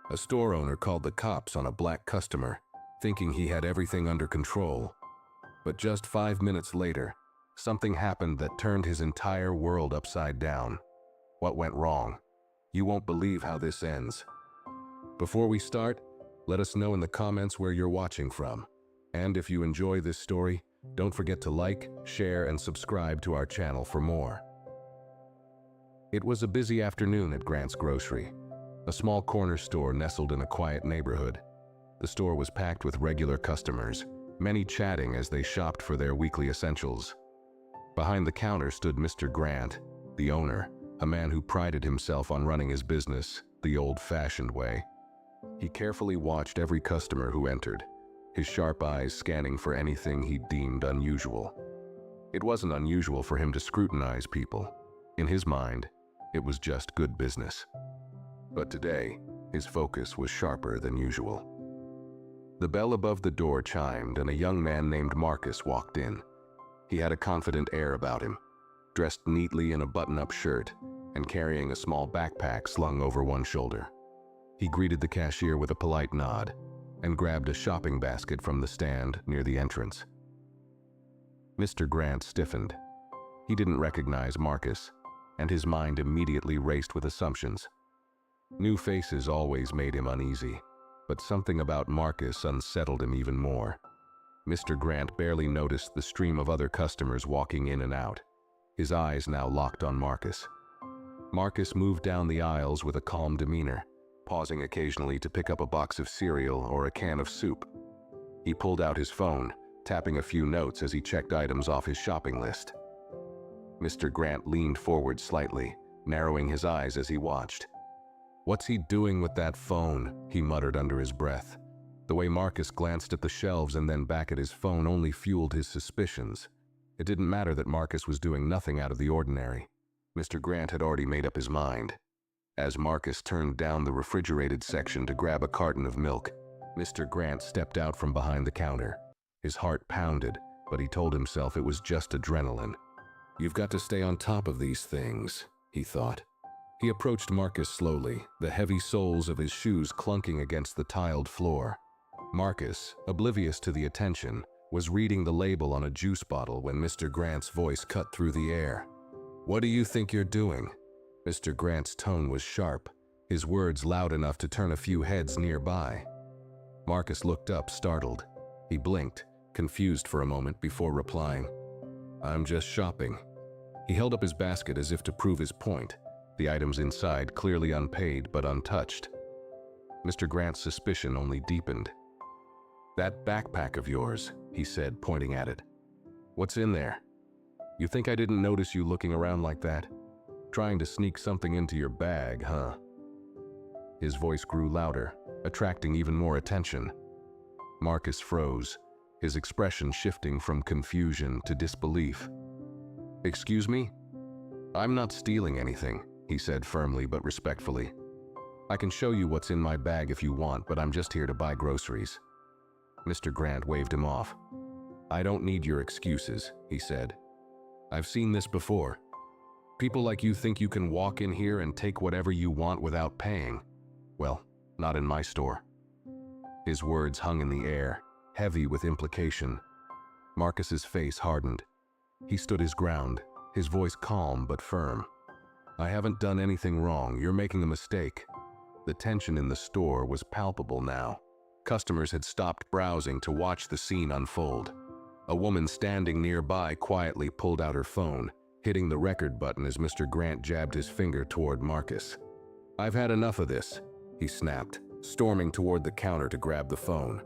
A store owner called the cops on a black customer, thinking he had everything under control. But just 5 minutes later, something happened that turned his entire world upside down. What went wrong? You won't believe how this ends. Before we start, let us know in the comments where you're watching from. And if you enjoy this story, don't forget to like, share, and subscribe to our channel for more. It was a busy afternoon at Grant's Grocery, a small corner store nestled in a quiet neighborhood. The store was packed with regular customers, many chatting as they shopped for their weekly essentials. Behind the counter stood Mr. Grant, the owner, a man who prided himself on running his business the old-fashioned way. He carefully watched every customer who entered, his sharp eyes scanning for anything he deemed unusual. It wasn't unusual for him to scrutinize people. In his mind, it was just good business. But today, his focus was sharper than usual. The bell above the door chimed and a young man named Marcus walked in. He had a confident air about him, dressed neatly in a button-up shirt and carrying a small backpack slung over one shoulder. He greeted the cashier with a polite nod and grabbed a shopping basket from the stand near the entrance. Mr. Grant stiffened. He didn't recognize Marcus, and his mind immediately raced with assumptions. New faces always made him uneasy, but something about Marcus unsettled him even more. Mr. Grant barely noticed the stream of other customers walking in and out, his eyes now locked on Marcus. Marcus moved down the aisles with a calm demeanor, pausing occasionally to pick up a box of cereal or a can of soup. He pulled out his phone, tapping a few notes as he checked items off his shopping list. Mr. Grant leaned forward slightly, narrowing his eyes as he watched. "What's he doing with that phone?" he muttered under his breath. The way Marcus glanced at the shelves and then back at his phone only fueled his suspicions. It didn't matter that Marcus was doing nothing out of the ordinary. Mr. Grant had already made up his mind. As Marcus turned down the refrigerated section to grab a carton of milk, Mr. Grant stepped out from behind the counter. His heart pounded, but he told himself it was just adrenaline. "You've got to stay on top of these things," he thought. He approached Marcus slowly, the heavy soles of his shoes clunking against the tiled floor. Marcus, oblivious to the attention, was reading the label on a juice bottle when Mr. Grant's voice cut through the air. "What do you think you're doing?" Mr. Grant's tone was sharp, his words loud enough to turn a few heads nearby. Marcus looked up, startled. He blinked, confused for a moment before replying, "I'm just shopping." He held up his basket as if to prove his point, the items inside clearly unpaid but untouched. Mr. Grant's suspicion only deepened. "That backpack of yours," he said, pointing at it. "What's in there? You think I didn't notice you looking around like that? Trying to sneak something into your bag, huh?" His voice grew louder, attracting even more attention. Marcus froze, his expression shifting from confusion to disbelief. "Excuse me? I'm not stealing anything," he said firmly but respectfully. "I can show you what's in my bag if you want, but I'm just here to buy groceries." Mr. Grant waved him off. "I don't need your excuses," he said. "I've seen this before. People like you think you can walk in here and take whatever you want without paying. Well, not in my store." His words hung in the air, heavy with implication. Marcus's face hardened. He stood his ground, his voice calm but firm. "I haven't done anything wrong. You're making a mistake." The tension in the store was palpable now. Customers had stopped browsing to watch the scene unfold. A woman standing nearby quietly pulled out her phone, hitting the record button as Mr. Grant jabbed his finger toward Marcus. "I've had enough of this," he snapped, storming toward the counter to grab the phone.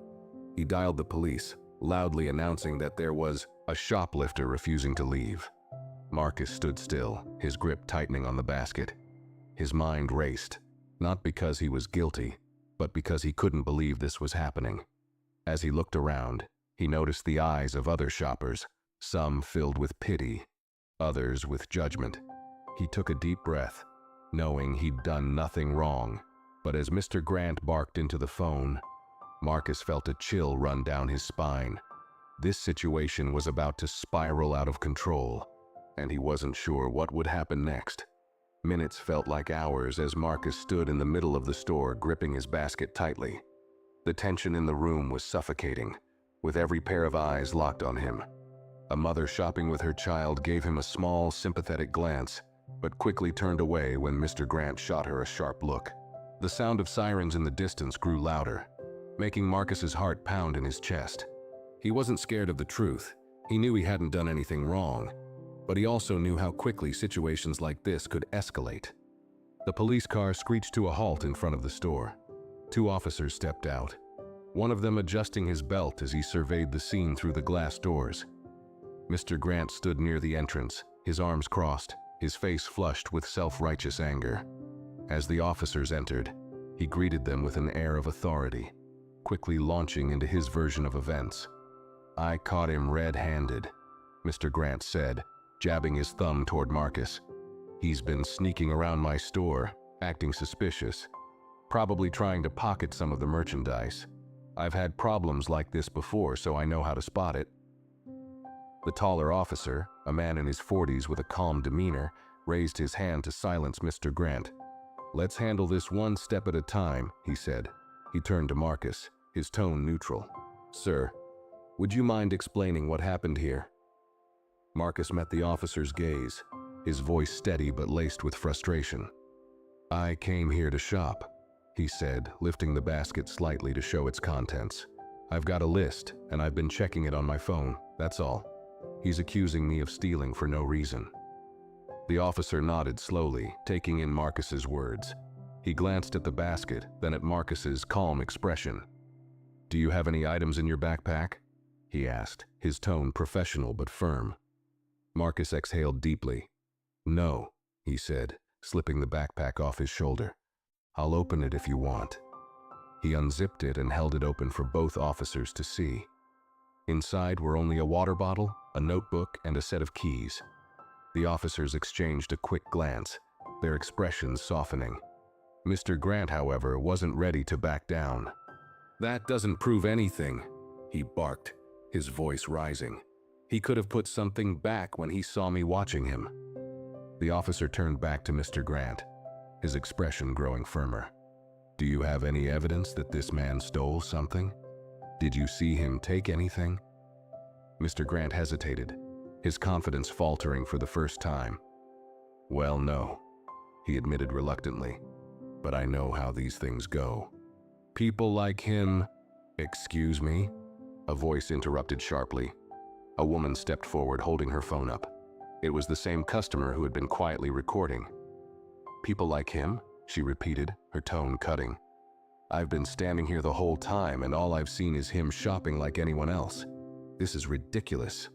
He dialed the police, loudly announcing that there was a shoplifter refusing to leave. Marcus stood still, his grip tightening on the basket. His mind raced, not because he was guilty, but because he couldn't believe this was happening. As he looked around, he noticed the eyes of other shoppers, some filled with pity, others with judgment. He took a deep breath, knowing he'd done nothing wrong, but as Mr. Grant barked into the phone, Marcus felt a chill run down his spine. This situation was about to spiral out of control, and he wasn't sure what would happen next. Minutes felt like hours as Marcus stood in the middle of the store, gripping his basket tightly. The tension in the room was suffocating, with every pair of eyes locked on him. A mother shopping with her child gave him a small, sympathetic glance, but quickly turned away when Mr. Grant shot her a sharp look. The sound of sirens in the distance grew louder, making Marcus's heart pound in his chest. He wasn't scared of the truth. He knew he hadn't done anything wrong, but he also knew how quickly situations like this could escalate. The police car screeched to a halt in front of the store. 2 officers stepped out, one of them adjusting his belt as he surveyed the scene through the glass doors. Mr. Grant stood near the entrance, his arms crossed, his face flushed with self-righteous anger. As the officers entered, he greeted them with an air of authority, quickly launching into his version of events. "I caught him red-handed," Mr. Grant said, jabbing his thumb toward Marcus. "He's been sneaking around my store, acting suspicious, probably trying to pocket some of the merchandise. I've had problems like this before, so I know how to spot it." The taller officer, a man in his 40s with a calm demeanor, raised his hand to silence Mr. Grant. "Let's handle this one step at a time," he said. He turned to Marcus, his tone neutral. "Sir, would you mind explaining what happened here?" Marcus met the officer's gaze, his voice steady but laced with frustration. "I came here to shop," he said, lifting the basket slightly to show its contents. "I've got a list, and I've been checking it on my phone, that's all. He's accusing me of stealing for no reason." The officer nodded slowly, taking in Marcus's words. He glanced at the basket, then at Marcus's calm expression. "Do you have any items in your backpack?" he asked, his tone professional but firm. Marcus exhaled deeply. "No," he said, slipping the backpack off his shoulder. "I'll open it if you want." He unzipped it and held it open for both officers to see. Inside were only a water bottle, a notebook, and a set of keys. The officers exchanged a quick glance, their expressions softening. Mr. Grant, however, wasn't ready to back down. "That doesn't prove anything," he barked, his voice rising. "He could have put something back when he saw me watching him." The officer turned back to Mr. Grant, his expression growing firmer. "Do you have any evidence that this man stole something? Did you see him take anything?" Mr. Grant hesitated, his confidence faltering for the first time. "Well, no," he admitted reluctantly, "but I know how these things go. People like him—" "Excuse me?" a voice interrupted sharply. A woman stepped forward, holding her phone up. It was the same customer who had been quietly recording. "People like him?" she repeated, her tone cutting. "I've been standing here the whole time, and all I've seen is him shopping like anyone else. This is ridiculous."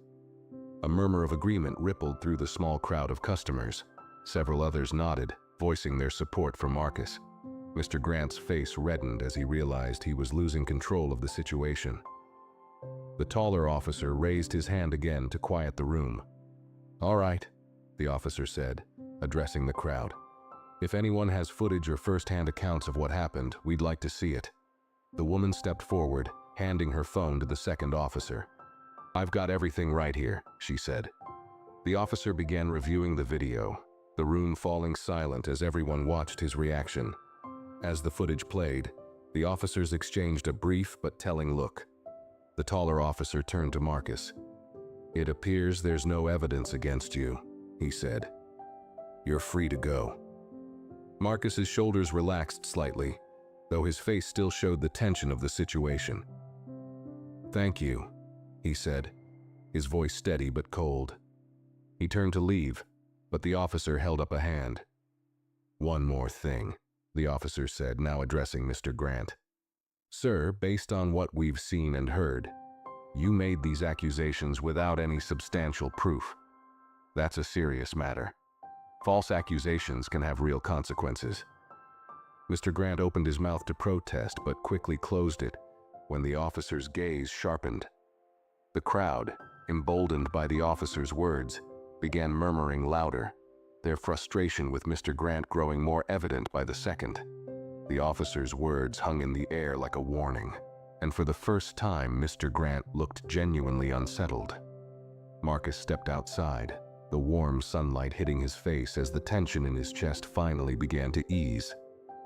A murmur of agreement rippled through the small crowd of customers. Several others nodded, voicing their support for Marcus. Mr. Grant's face reddened as he realized he was losing control of the situation. The taller officer raised his hand again to quiet the room. "All right," the officer said, addressing the crowd. "If anyone has footage or first-hand accounts of what happened, we'd like to see it." The woman stepped forward, handing her phone to the second officer. "I've got everything right here," she said. The officer began reviewing the video, the room falling silent as everyone watched his reaction. As the footage played, the officers exchanged a brief but telling look. The taller officer turned to Marcus. "It appears there's no evidence against you," he said. "You're free to go." Marcus's shoulders relaxed slightly, though his face still showed the tension of the situation. "Thank you," he said, his voice steady but cold. He turned to leave, but the officer held up a hand. "One more thing," the officer said, now addressing Mr. Grant. "Sir, based on what we've seen and heard, you made these accusations without any substantial proof. That's a serious matter. False accusations can have real consequences." Mr. Grant opened his mouth to protest, but quickly closed it when the officer's gaze sharpened. The crowd, emboldened by the officer's words, began murmuring louder, their frustration with Mr. Grant growing more evident by the second. The officer's words hung in the air like a warning, and for the first time Mr. Grant looked genuinely unsettled. Marcus stepped outside, the warm sunlight hitting his face as the tension in his chest finally began to ease.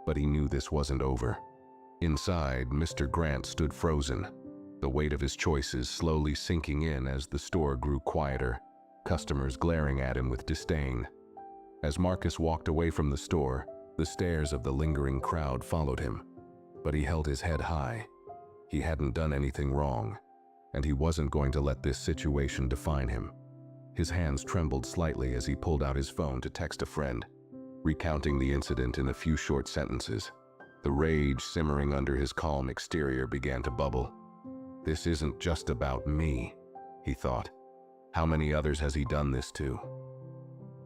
But he knew this wasn't over. Inside, Mr. Grant stood frozen, the weight of his choices slowly sinking in as the store grew quieter, customers glaring at him with disdain. As Marcus walked away from the store, the stares of the lingering crowd followed him. But he held his head high. He hadn't done anything wrong, and he wasn't going to let this situation define him. His hands trembled slightly as he pulled out his phone to text a friend, recounting the incident in a few short sentences. The rage simmering under his calm exterior began to bubble. This isn't just about me, he thought. How many others has he done this to?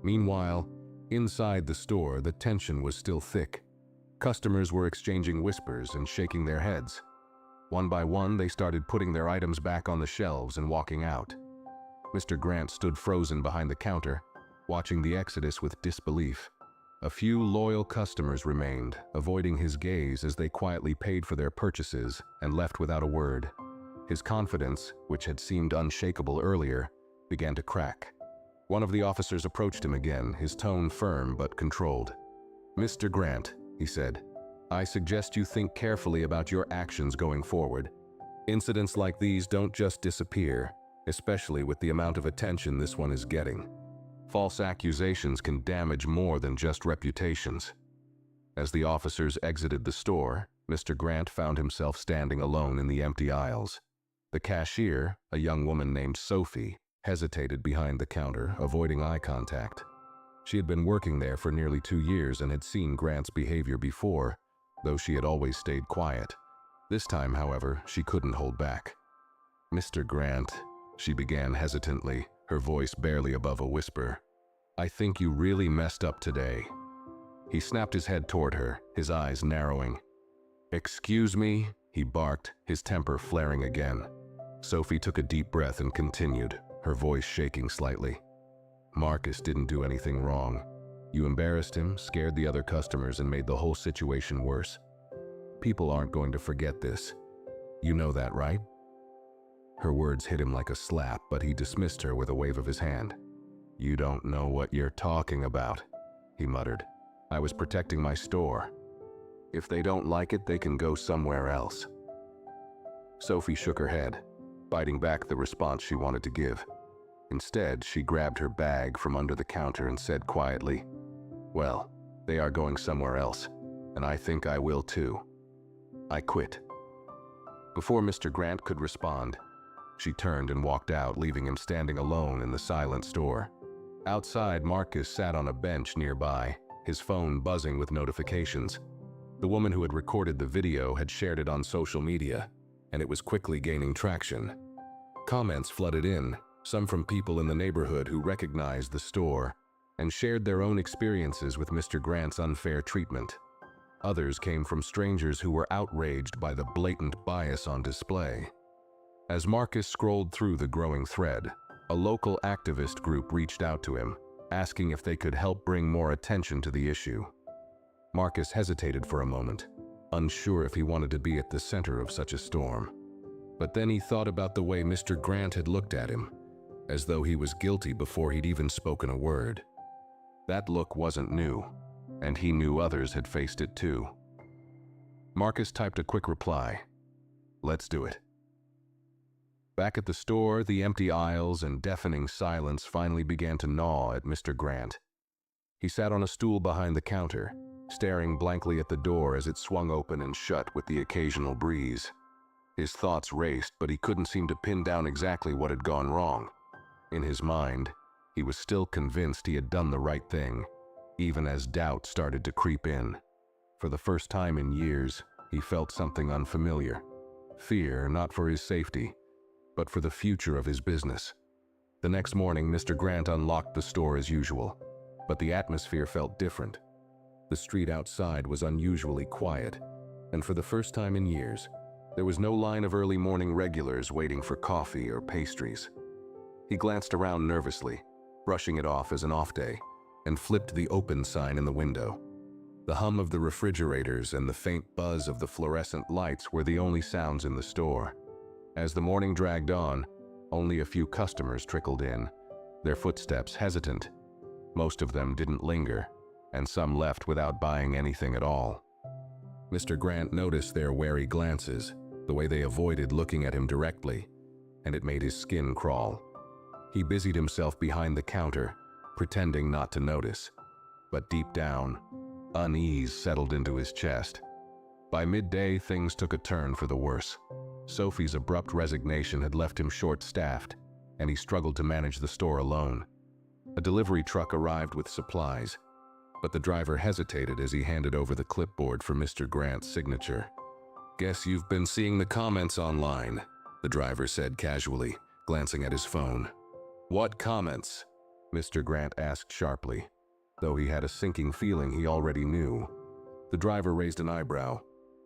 Meanwhile, inside the store, the tension was still thick. Customers were exchanging whispers and shaking their heads. One by one, they started putting their items back on the shelves and walking out. Mr. Grant stood frozen behind the counter, watching the exodus with disbelief. A few loyal customers remained, avoiding his gaze as they quietly paid for their purchases and left without a word. His confidence, which had seemed unshakable earlier, began to crack. One of the officers approached him again, his tone firm but controlled. "Mr. Grant," he said, "I suggest you think carefully about your actions going forward. Incidents like these don't just disappear, especially with the amount of attention this one is getting. False accusations can damage more than just reputations." As the officers exited the store, Mr. Grant found himself standing alone in the empty aisles. The cashier, a young woman named Sophie, hesitated behind the counter, avoiding eye contact. She had been working there for nearly 2 years and had seen Grant's behavior before, though she had always stayed quiet. This time, however, she couldn't hold back. "Mr. Grant," she began hesitantly, her voice barely above a whisper, "I think you really messed up today." He snapped his head toward her, his eyes narrowing. "Excuse me?" he barked, his temper flaring again. Sophie took a deep breath and continued, her voice shaking slightly. "Marcus didn't do anything wrong. You embarrassed him, scared the other customers, and made the whole situation worse. People aren't going to forget this. You know that, right?" Her words hit him like a slap, but he dismissed her with a wave of his hand. "You don't know what you're talking about," he muttered. "I was protecting my store. If they don't like it, they can go somewhere else." Sophie shook her head, biting back the response she wanted to give. Instead, she grabbed her bag from under the counter and said quietly, "Well, they are going somewhere else, and I think I will too. I quit." Before Mr. Grant could respond, she turned and walked out, leaving him standing alone in the silent store. Outside, Marcus sat on a bench nearby, his phone buzzing with notifications. The woman who had recorded the video had shared it on social media, and it was quickly gaining traction. Comments flooded in, some from people in the neighborhood who recognized the store and shared their own experiences with Mr. Grant's unfair treatment. Others came from strangers who were outraged by the blatant bias on display. As Marcus scrolled through the growing thread, a local activist group reached out to him, asking if they could help bring more attention to the issue. Marcus hesitated for a moment, unsure if he wanted to be at the center of such a storm. But then he thought about the way Mr. Grant had looked at him, as though he was guilty before he'd even spoken a word. That look wasn't new, and he knew others had faced it too. Marcus typed a quick reply, "Let's do it." Back at the store, the empty aisles and deafening silence finally began to gnaw at Mr. Grant. He sat on a stool behind the counter, staring blankly at the door as it swung open and shut with the occasional breeze. His thoughts raced, but he couldn't seem to pin down exactly what had gone wrong. In his mind, he was still convinced he had done the right thing, even as doubt started to creep in. For the first time in years, he felt something unfamiliar. Fear, not for his safety, but for the future of his business. The next morning, Mr. Grant unlocked the store as usual, but the atmosphere felt different. The street outside was unusually quiet, and for the first time in years, there was no line of early morning regulars waiting for coffee or pastries. He glanced around nervously, brushing it off as an off day, and flipped the open sign in the window. The hum of the refrigerators and the faint buzz of the fluorescent lights were the only sounds in the store. As the morning dragged on, only a few customers trickled in, their footsteps hesitant. Most of them didn't linger, and some left without buying anything at all. Mr. Grant noticed their wary glances, the way they avoided looking at him directly, and it made his skin crawl. He busied himself behind the counter, pretending not to notice. But deep down, unease settled into his chest. By midday, things took a turn for the worse. Sophie's abrupt resignation had left him short-staffed, and he struggled to manage the store alone. A delivery truck arrived with supplies, but the driver hesitated as he handed over the clipboard for Mr. Grant's signature. "Guess you've been seeing the comments online," the driver said casually, glancing at his phone. "What comments?" Mr. Grant asked sharply, though he had a sinking feeling he already knew. The driver raised an eyebrow.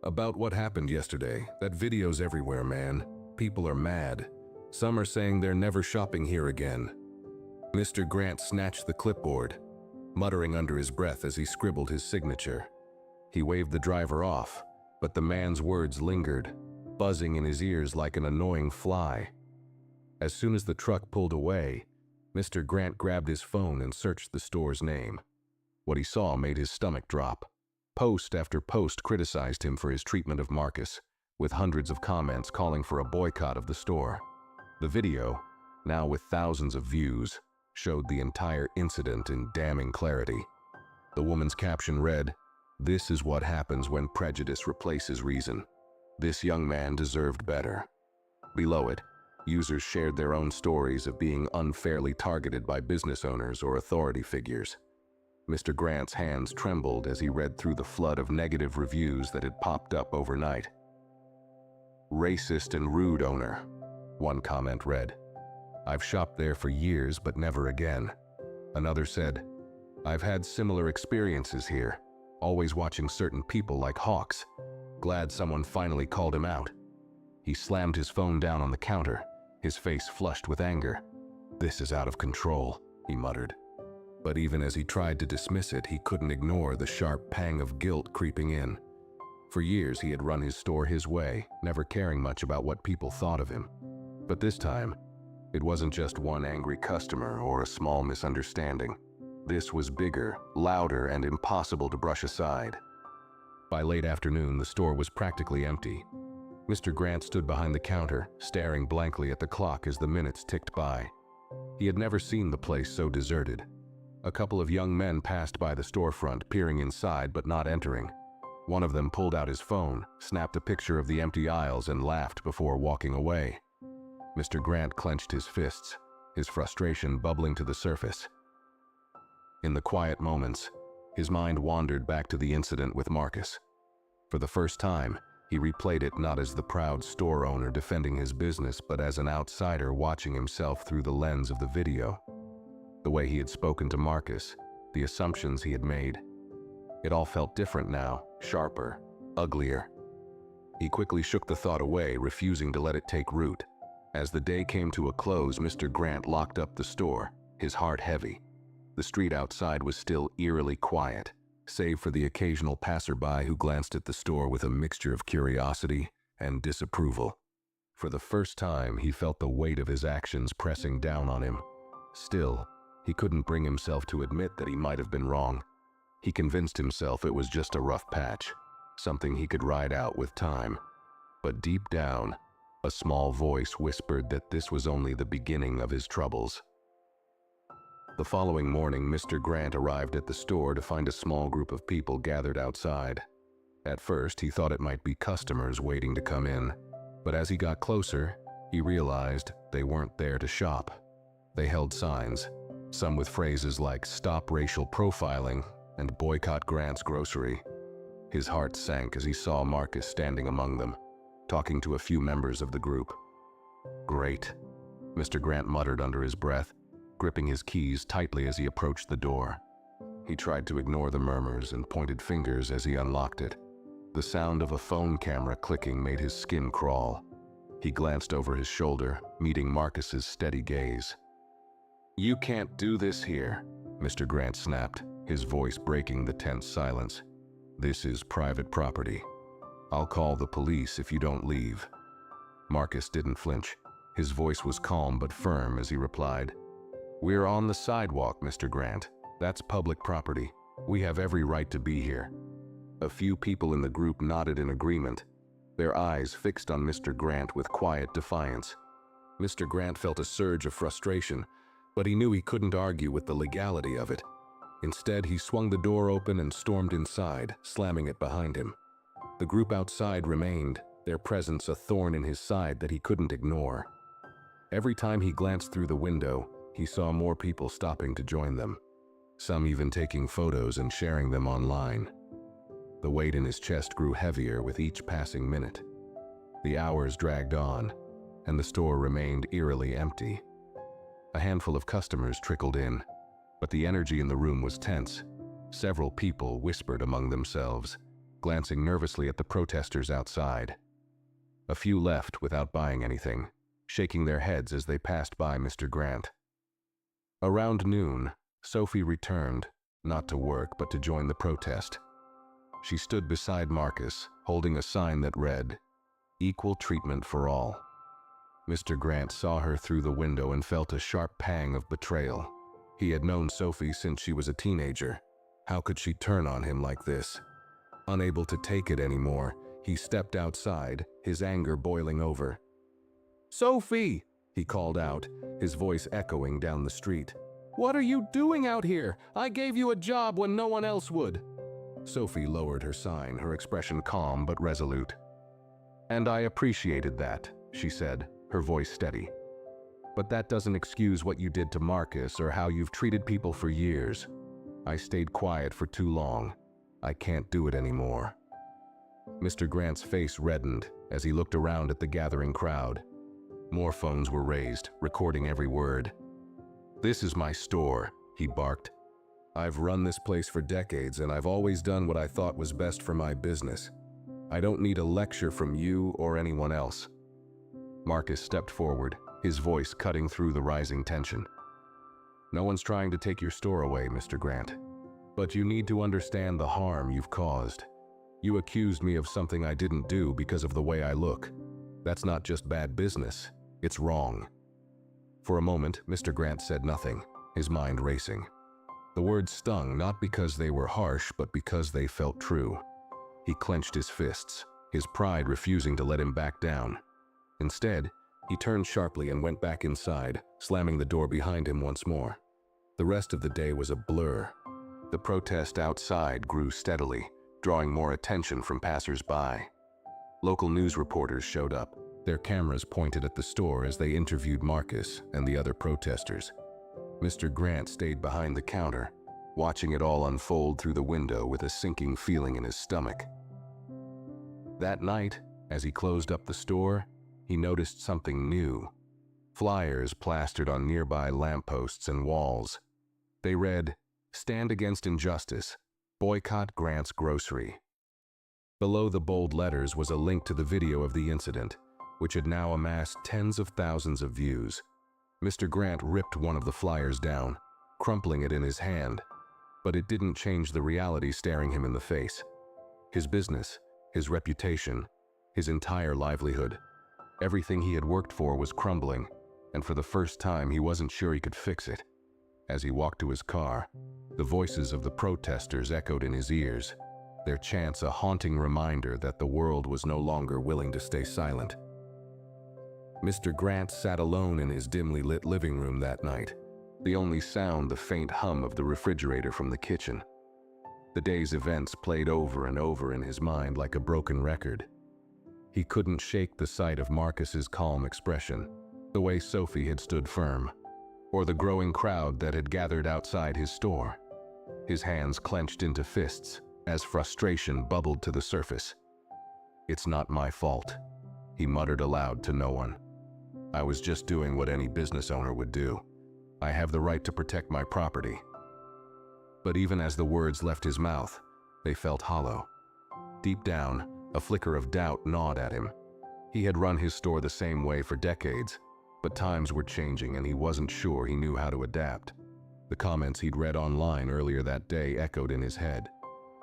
"About what happened yesterday. That video's everywhere, man. People are mad. Some are saying they're never shopping here again." Mr. Grant snatched the clipboard, muttering under his breath as he scribbled his signature. He waved the driver off, but the man's words lingered, buzzing in his ears like an annoying fly. As soon as the truck pulled away, Mr. Grant grabbed his phone and searched the store's name. What he saw made his stomach drop. Post after post criticized him for his treatment of Marcus, with hundreds of comments calling for a boycott of the store. The video, now with thousands of views, showed the entire incident in damning clarity. The woman's caption read, "This is what happens when prejudice replaces reason. This young man deserved better." Below it, users shared their own stories of being unfairly targeted by business owners or authority figures. Mr. Grant's hands trembled as he read through the flood of negative reviews that had popped up overnight. "Racist and rude owner," one comment read. "I've shopped there for years but never again." Another said, "I've had similar experiences here, always watching certain people like hawks. Glad someone finally called him out." He slammed his phone down on the counter, his face flushed with anger. "This is out of control," he muttered. But even as he tried to dismiss it, he couldn't ignore the sharp pang of guilt creeping in. For years he had run his store his way, never caring much about what people thought of him. But this time, it wasn't just one angry customer or a small misunderstanding. This was bigger, louder, and impossible to brush aside. By late afternoon, the store was practically empty. Mr. Grant stood behind the counter, staring blankly at the clock as the minutes ticked by. He had never seen the place so deserted. A couple of young men passed by the storefront, peering inside but not entering. One of them pulled out his phone, snapped a picture of the empty aisles, and laughed before walking away. Mr. Grant clenched his fists, his frustration bubbling to the surface. In the quiet moments, his mind wandered back to the incident with Marcus. For the first time, he replayed it not as the proud store owner defending his business, but as an outsider watching himself through the lens of the video. The way he had spoken to Marcus, the assumptions he had made. It all felt different now, sharper, uglier. He quickly shook the thought away, refusing to let it take root. As the day came to a close, Mr. Grant locked up the store, his heart heavy. The street outside was still eerily quiet, save for the occasional passerby who glanced at the store with a mixture of curiosity and disapproval. For the first time, he felt the weight of his actions pressing down on him. Still, he couldn't bring himself to admit that he might have been wrong. He convinced himself it was just a rough patch, something he could ride out with time. But deep down, a small voice whispered that this was only the beginning of his troubles. The following morning, Mr. Grant arrived at the store to find a small group of people gathered outside. At first, he thought it might be customers waiting to come in, but as he got closer, he realized they weren't there to shop. They held signs, some with phrases like "Stop Racial Profiling" and "Boycott Grant's Grocery." His heart sank as he saw Marcus standing among them, talking to a few members of the group. "Great," Mr. Grant muttered under his breath, gripping his keys tightly as he approached the door. He tried to ignore the murmurs and pointed fingers as he unlocked it. The sound of a phone camera clicking made his skin crawl. He glanced over his shoulder, meeting Marcus's steady gaze. "You can't do this here," Mr. Grant snapped, his voice breaking the tense silence. "This is private property. I'll call the police if you don't leave." Marcus didn't flinch. His voice was calm but firm as he replied, "We're on the sidewalk, Mr. Grant. That's public property. We have every right to be here." A few people in the group nodded in agreement, their eyes fixed on Mr. Grant with quiet defiance. Mr. Grant felt a surge of frustration, but he knew he couldn't argue with the legality of it. Instead, he swung the door open and stormed inside, slamming it behind him. The group outside remained, their presence a thorn in his side that he couldn't ignore. Every time he glanced through the window, he saw more people stopping to join them, some even taking photos and sharing them online. The weight in his chest grew heavier with each passing minute. The hours dragged on, and the store remained eerily empty. A handful of customers trickled in, but the energy in the room was tense. Several people whispered among themselves, glancing nervously at the protesters outside. A few left without buying anything, shaking their heads as they passed by Mr. Grant. Around noon, Sophie returned, not to work but to join the protest. She stood beside Marcus, holding a sign that read, "Equal treatment for all." Mr. Grant saw her through the window and felt a sharp pang of betrayal. He had known Sophie since she was a teenager. How could she turn on him like this? Unable to take it anymore, he stepped outside, his anger boiling over. "Sophie!" he called out, his voice echoing down the street. "What are you doing out here? I gave you a job when no one else would." Sophie lowered her sign, her expression calm but resolute. "And I appreciated that," she said, her voice steady. "But that doesn't excuse what you did to Marcus or how you've treated people for years. I stayed quiet for too long. I can't do it anymore." Mr. Grant's face reddened as he looked around at the gathering crowd. More phones were raised, recording every word. "This is my store," he barked. "I've run this place for decades and I've always done what I thought was best for my business. I don't need a lecture from you or anyone else." Marcus stepped forward, his voice cutting through the rising tension. "No one's trying to take your store away, Mr. Grant. But you need to understand the harm you've caused. You accused me of something I didn't do because of the way I look. That's not just bad business, it's wrong." For a moment, Mr. Grant said nothing, his mind racing. The words stung not because they were harsh, but because they felt true. He clenched his fists, his pride refusing to let him back down. Instead, he turned sharply and went back inside, slamming the door behind him once more. The rest of the day was a blur. The protest outside grew steadily, drawing more attention from passers-by. Local news reporters showed up, their cameras pointed at the store as they interviewed Marcus and the other protesters. Mr. Grant stayed behind the counter, watching it all unfold through the window with a sinking feeling in his stomach. That night, as he closed up the store, he noticed something new. Flyers plastered on nearby lampposts and walls. They read, "Stand against injustice. Boycott Grant's Grocery." Below the bold letters was a link to the video of the incident, which had now amassed tens of thousands of views. Mr. Grant ripped one of the flyers down, crumpling it in his hand, but it didn't change the reality staring him in the face. His business, his reputation, his entire livelihood. Everything he had worked for was crumbling, and for the first time he wasn't sure he could fix it. As he walked to his car, the voices of the protesters echoed in his ears, their chants a haunting reminder that the world was no longer willing to stay silent. Mr. Grant sat alone in his dimly lit living room that night, the only sound the faint hum of the refrigerator from the kitchen. The day's events played over and over in his mind like a broken record. He couldn't shake the sight of Marcus's calm expression, the way Sophie had stood firm, or the growing crowd that had gathered outside his store. His hands clenched into fists as frustration bubbled to the surface. "It's not my fault," he muttered aloud to no one. "I was just doing what any business owner would do. I have the right to protect my property." But even as the words left his mouth, they felt hollow. Deep down, a flicker of doubt gnawed at him. He had run his store the same way for decades, but times were changing and he wasn't sure he knew how to adapt. The comments he'd read online earlier that day echoed in his head.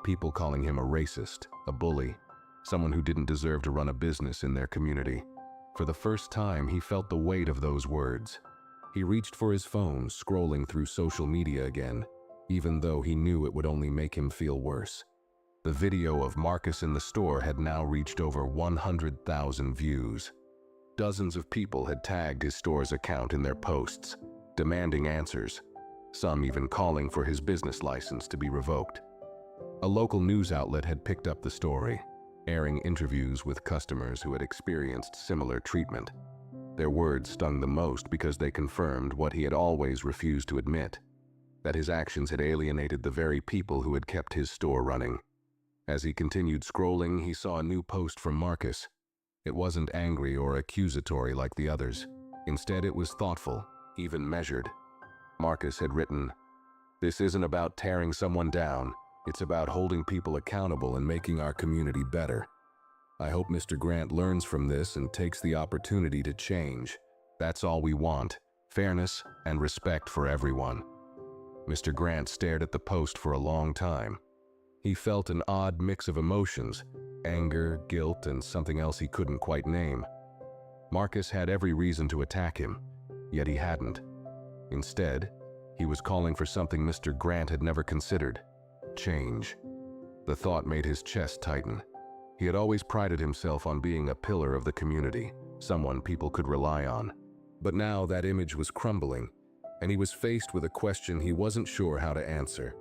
People calling him a racist, a bully, someone who didn't deserve to run a business in their community. For the first time, he felt the weight of those words. He reached for his phone, scrolling through social media again, even though he knew it would only make him feel worse. The video of Marcus in the store had now reached over 100,000 views. Dozens of people had tagged his store's account in their posts, demanding answers, some even calling for his business license to be revoked. A local news outlet had picked up the story, airing interviews with customers who had experienced similar treatment. Their words stung the most because they confirmed what he had always refused to admit, that his actions had alienated the very people who had kept his store running. As he continued scrolling, he saw a new post from Marcus. It wasn't angry or accusatory like the others. Instead, it was thoughtful, even measured. Marcus had written, "This isn't about tearing someone down. It's about holding people accountable and making our community better. I hope Mr. Grant learns from this and takes the opportunity to change. That's all we want, fairness and respect for everyone." Mr. Grant stared at the post for a long time. He felt an odd mix of emotions, anger, guilt, and something else he couldn't quite name. Marcus had every reason to attack him, yet he hadn't. Instead, he was calling for something Mr. Grant had never considered: change. The thought made his chest tighten. He had always prided himself on being a pillar of the community, someone people could rely on. But now that image was crumbling, and he was faced with a question he wasn't sure how to answer.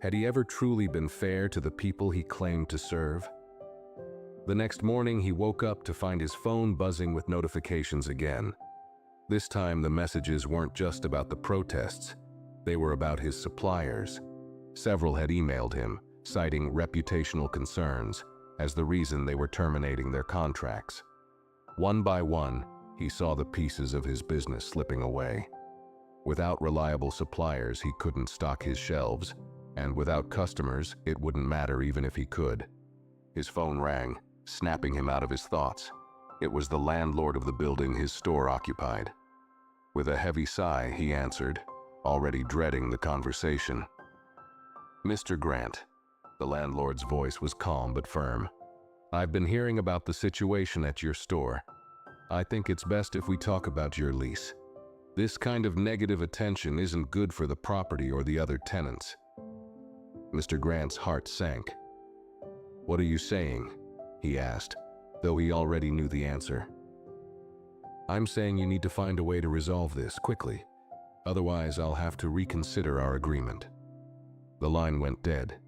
Had he ever truly been fair to the people he claimed to serve? The next morning, he woke up to find his phone buzzing with notifications again. This time, the messages weren't just about the protests. They were about his suppliers. Several had emailed him, citing reputational concerns as the reason they were terminating their contracts. One by one, he saw the pieces of his business slipping away. Without reliable suppliers, he couldn't stock his shelves, and without customers, it wouldn't matter even if he could. His phone rang, snapping him out of his thoughts. It was the landlord of the building his store occupied. With a heavy sigh, he answered, already dreading the conversation. "Mr. Grant." The landlord's voice was calm but firm. "I've been hearing about the situation at your store. I think it's best if we talk about your lease. This kind of negative attention isn't good for the property or the other tenants." Mr. Grant's heart sank. "What are you saying?" he asked, though he already knew the answer. "I'm saying you need to find a way to resolve this quickly. Otherwise, I'll have to reconsider our agreement." The line went dead,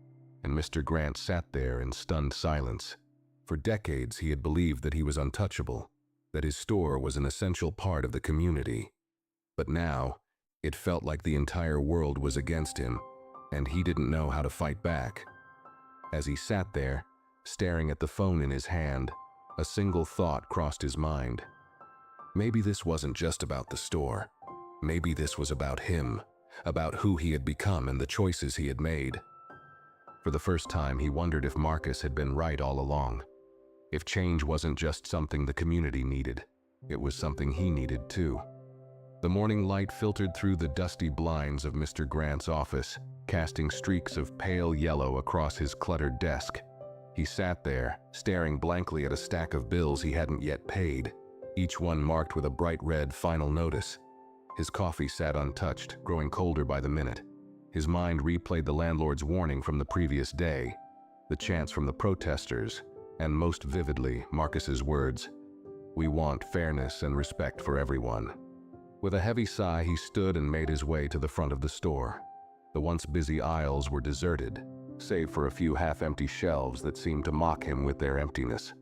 and Mr. Grant sat there in stunned silence. For decades, he had believed that he was untouchable, that his store was an essential part of the community. But now, it felt like the entire world was against him, and he didn't know how to fight back. As he sat there, staring at the phone in his hand, a single thought crossed his mind. Maybe this wasn't just about the store. Maybe this was about him, about who he had become and the choices he had made. For the first time, he wondered if Marcus had been right all along. If change wasn't just something the community needed, it was something he needed too. The morning light filtered through the dusty blinds of Mr. Grant's office, casting streaks of pale yellow across his cluttered desk. He sat there, staring blankly at a stack of bills he hadn't yet paid, each one marked with a bright red final notice. His coffee sat untouched, growing colder by the minute. His mind replayed the landlord's warning from the previous day, the chants from the protesters, and most vividly, Marcus's words, "We want fairness and respect for everyone." With a heavy sigh, he stood and made his way to the front of the store. The once busy aisles were deserted, save for a few half-empty shelves that seemed to mock him with their emptiness.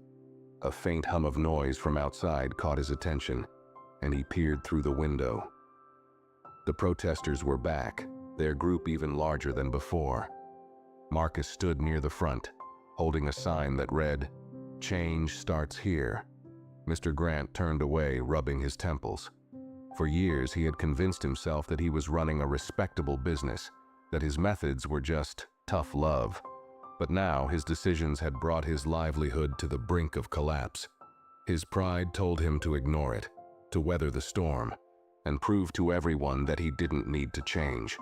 A faint hum of noise from outside caught his attention, and he peered through the window. The protesters were back, their group even larger than before. Marcus stood near the front, holding a sign that read, "Change starts here." Mr. Grant turned away, rubbing his temples. For years, he had convinced himself that he was running a respectable business, that his methods were just tough love. But now, his decisions had brought his livelihood to the brink of collapse. His pride told him to ignore it, to weather the storm, and prove to everyone that he didn't need to change.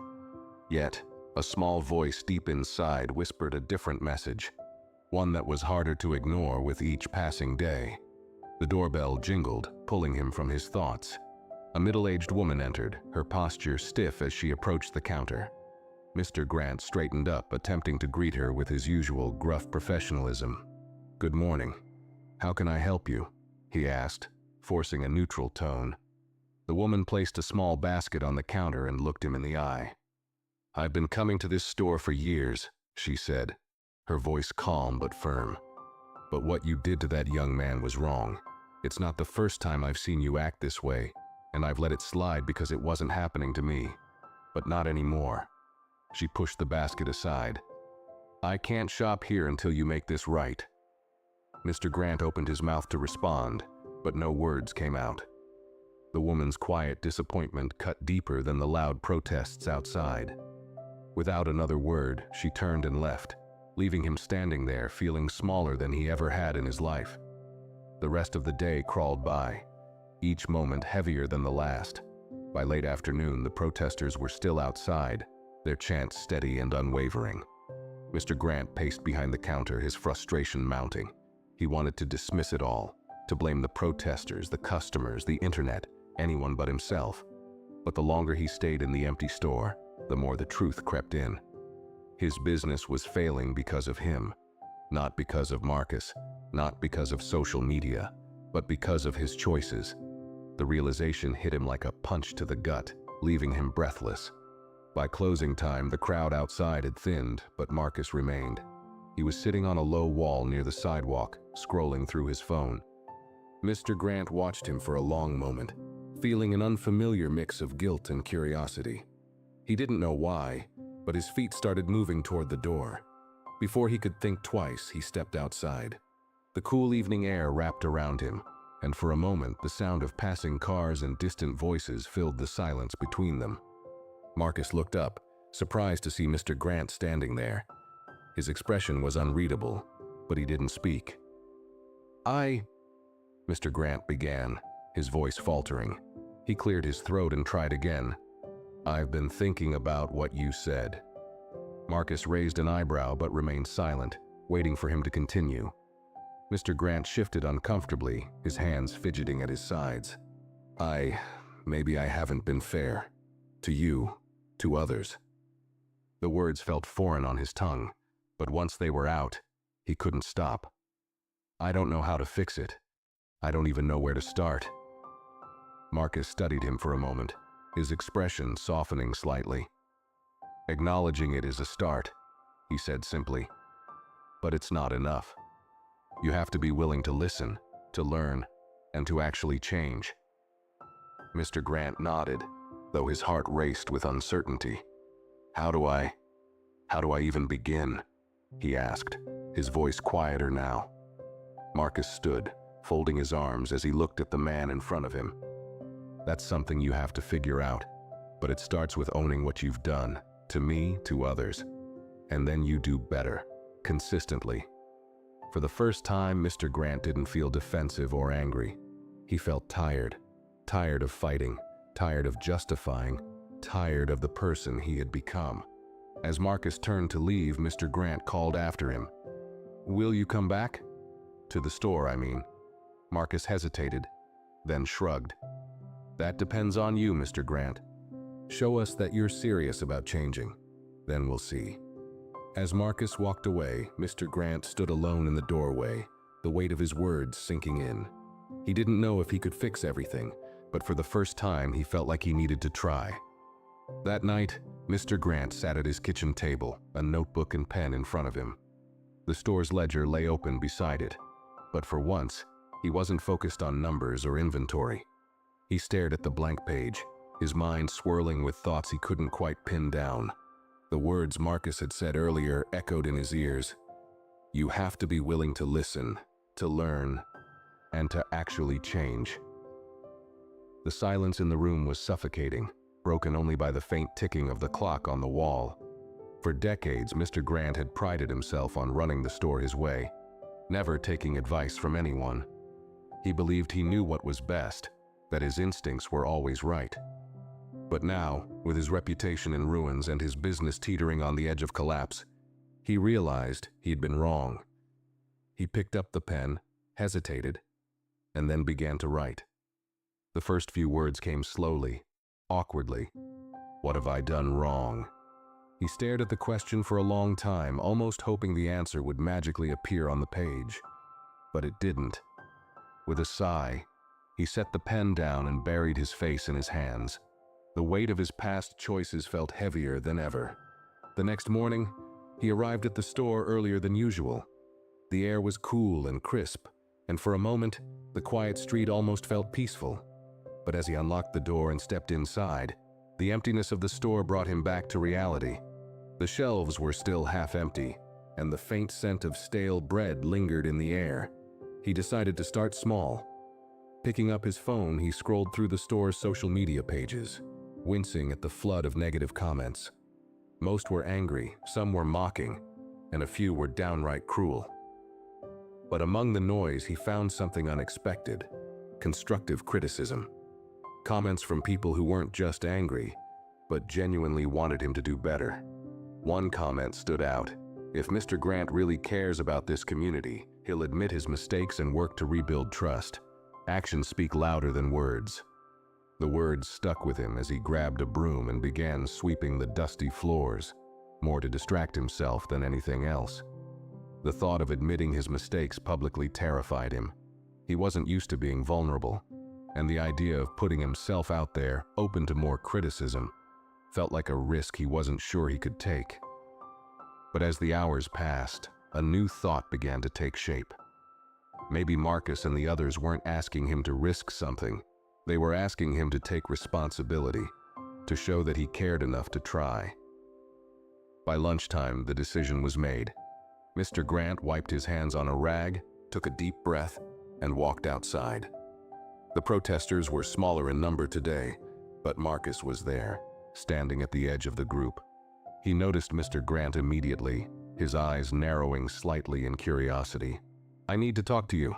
Yet, a small voice deep inside whispered a different message, one that was harder to ignore with each passing day. The doorbell jingled, pulling him from his thoughts. A middle-aged woman entered, her posture stiff as she approached the counter. Mr. Grant straightened up, attempting to greet her with his usual gruff professionalism. "Good morning. How can I help you?" he asked, forcing a neutral tone. The woman placed a small basket on the counter and looked him in the eye. "I've been coming to this store for years," she said, her voice calm but firm. "But what you did to that young man was wrong. It's not the first time I've seen you act this way, and I've let it slide because it wasn't happening to me. But not anymore." She pushed the basket aside. "I can't shop here until you make this right." Mr. Grant opened his mouth to respond, but no words came out. The woman's quiet disappointment cut deeper than the loud protests outside. Without another word, she turned and left, leaving him standing there feeling smaller than he ever had in his life. The rest of the day crawled by, each moment heavier than the last. By late afternoon, the protesters were still outside, their chants steady and unwavering. Mr. Grant paced behind the counter, his frustration mounting. He wanted to dismiss it all, to blame the protesters, the customers, the internet, anyone but himself. But the longer he stayed in the empty store, the more the truth crept in. His business was failing because of him, not because of Marcus, not because of social media, but because of his choices. The realization hit him like a punch to the gut, leaving him breathless. By closing time, the crowd outside had thinned, but Marcus remained. He was sitting on a low wall near the sidewalk, scrolling through his phone. Mr. Grant watched him for a long moment, feeling an unfamiliar mix of guilt and curiosity. He didn't know why, but his feet started moving toward the door. Before he could think twice, he stepped outside. The cool evening air wrapped around him, and for a moment the sound of passing cars and distant voices filled the silence between them. Marcus looked up, surprised to see Mr. Grant standing there. His expression was unreadable, but he didn't speak. Mr. Grant began, his voice faltering. He cleared his throat and tried again. "I've been thinking about what you said." Marcus raised an eyebrow but remained silent, waiting for him to continue. Mr. Grant shifted uncomfortably, his hands fidgeting at his sides. Maybe I haven't been fair. To you, to others." The words felt foreign on his tongue, but once they were out, he couldn't stop. "I don't know how to fix it. I don't even know where to start." Marcus studied him for a moment, his expression softening slightly. "Acknowledging it is a start," he said simply. "But it's not enough. You have to be willing to listen, to learn, and to actually change." Mr. Grant nodded, though his heart raced with uncertainty. How do I even begin?" he asked, his voice quieter now. Marcus stood, folding his arms as he looked at the man in front of him. "That's something you have to figure out, but it starts with owning what you've done, to me, to others. And then you do better, consistently." For the first time, Mr. Grant didn't feel defensive or angry. He felt tired, tired of fighting, tired of justifying, tired of the person he had become. As Marcus turned to leave, Mr. Grant called after him. "Will you come back?" "To the store, I mean." Marcus hesitated, then shrugged. "That depends on you, Mr. Grant. Show us that you're serious about changing. Then we'll see." As Marcus walked away, Mr. Grant stood alone in the doorway, the weight of his words sinking in. He didn't know if he could fix everything, but for the first time he felt like he needed to try. That night, Mr. Grant sat at his kitchen table, a notebook and pen in front of him. The store's ledger lay open beside it, but for once, he wasn't focused on numbers or inventory. He stared at the blank page, his mind swirling with thoughts he couldn't quite pin down. The words Marcus had said earlier echoed in his ears. You have to be willing to listen, to learn, and to actually change. The silence in the room was suffocating, broken only by the faint ticking of the clock on the wall. For decades, Mr. Grant had prided himself on running the store his way, never taking advice from anyone. He believed he knew what was best, that his instincts were always right. But now, with his reputation in ruins and his business teetering on the edge of collapse, he realized he'd been wrong. He picked up the pen, hesitated, and then began to write. The first few words came slowly, awkwardly. What have I done wrong? He stared at the question for a long time, almost hoping the answer would magically appear on the page. But it didn't. With a sigh, he set the pen down and buried his face in his hands. The weight of his past choices felt heavier than ever. The next morning, he arrived at the store earlier than usual. The air was cool and crisp, and for a moment, the quiet street almost felt peaceful. But as he unlocked the door and stepped inside, the emptiness of the store brought him back to reality. The shelves were still half empty, and the faint scent of stale bread lingered in the air. He decided to start small. Picking up his phone, he scrolled through the store's social media pages, wincing at the flood of negative comments. Most were angry, some were mocking, and a few were downright cruel. But among the noise, he found something unexpected: constructive criticism. Comments from people who weren't just angry, but genuinely wanted him to do better. One comment stood out: if Mr. Grant really cares about this community, he'll admit his mistakes and work to rebuild trust. Actions speak louder than words. The words stuck with him as he grabbed a broom and began sweeping the dusty floors, more to distract himself than anything else. The thought of admitting his mistakes publicly terrified him. He wasn't used to being vulnerable, and the idea of putting himself out there, open to more criticism, felt like a risk he wasn't sure he could take. But as the hours passed, a new thought began to take shape. Maybe Marcus and the others weren't asking him to risk something. They were asking him to take responsibility, to show that he cared enough to try. By lunchtime, the decision was made. Mr. Grant wiped his hands on a rag, took a deep breath, and walked outside. The protesters were smaller in number today, but Marcus was there, standing at the edge of the group. He noticed Mr. Grant immediately, his eyes narrowing slightly in curiosity. "I need to talk to you,"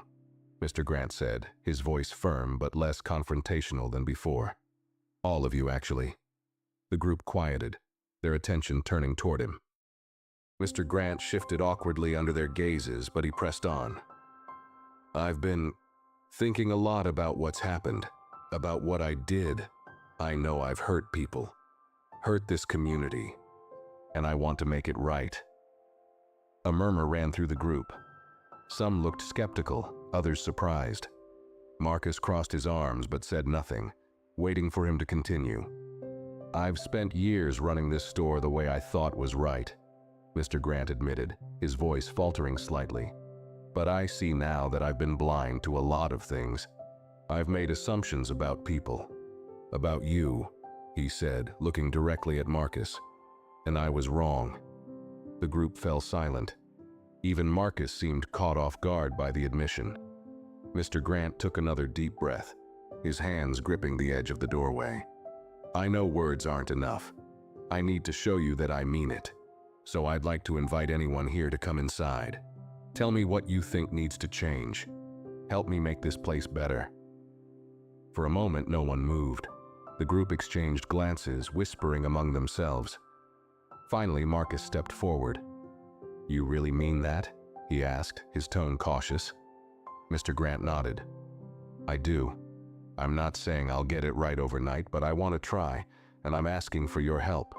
Mr. Grant said, his voice firm but less confrontational than before. "All of you, actually." The group quieted, their attention turning toward him. Mr. Grant shifted awkwardly under their gazes, but he pressed on. "I've been thinking a lot about what's happened, about what I did. I know I've hurt people, hurt this community, and I want to make it right." A murmur ran through the group. Some looked skeptical, others surprised. Marcus crossed his arms but said nothing, waiting for him to continue. "I've spent years running this store the way I thought was right," Mr. Grant admitted, his voice faltering slightly. "But I see now that I've been blind to a lot of things. I've made assumptions about people. About you," he said, looking directly at Marcus. "And I was wrong." The group fell silent. Even Marcus seemed caught off guard by the admission. Mr. Grant took another deep breath, his hands gripping the edge of the doorway. "I know words aren't enough. I need to show you that I mean it. So I'd like to invite anyone here to come inside. Tell me what you think needs to change. Help me make this place better." For a moment, no one moved. The group exchanged glances, whispering among themselves. Finally, Marcus stepped forward. "You really mean that?" he asked, his tone cautious. Mr. Grant nodded. "I do. I'm not saying I'll get it right overnight, but I want to try, and I'm asking for your help."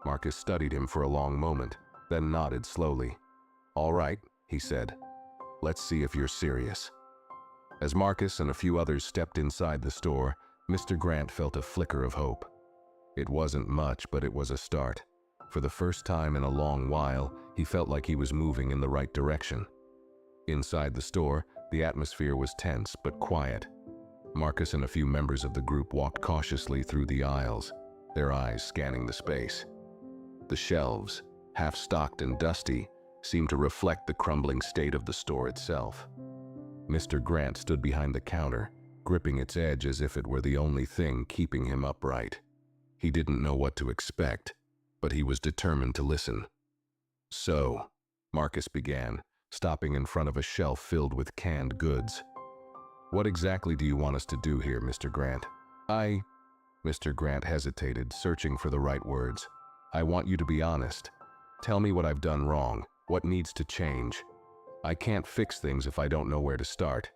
Marcus studied him for a long moment, then nodded slowly. "All right," he said. "Let's see if you're serious." As Marcus and a few others stepped inside the store, Mr. Grant felt a flicker of hope. It wasn't much, but it was a start. For the first time in a long while, he felt like he was moving in the right direction. Inside the store, the atmosphere was tense but quiet. Marcus and a few members of the group walked cautiously through the aisles, their eyes scanning the space. The shelves, half-stocked and dusty, seemed to reflect the crumbling state of the store itself. Mr. Grant stood behind the counter, gripping its edge as if it were the only thing keeping him upright. He didn't know what to expect, but he was determined to listen. "So," Marcus began, stopping in front of a shelf filled with canned goods. "What exactly do you want us to do here, Mr. Grant?" Mr. Grant hesitated, searching for the right words. "I want you to be honest. Tell me what I've done wrong, what needs to change. I can't fix things if I don't know where to start."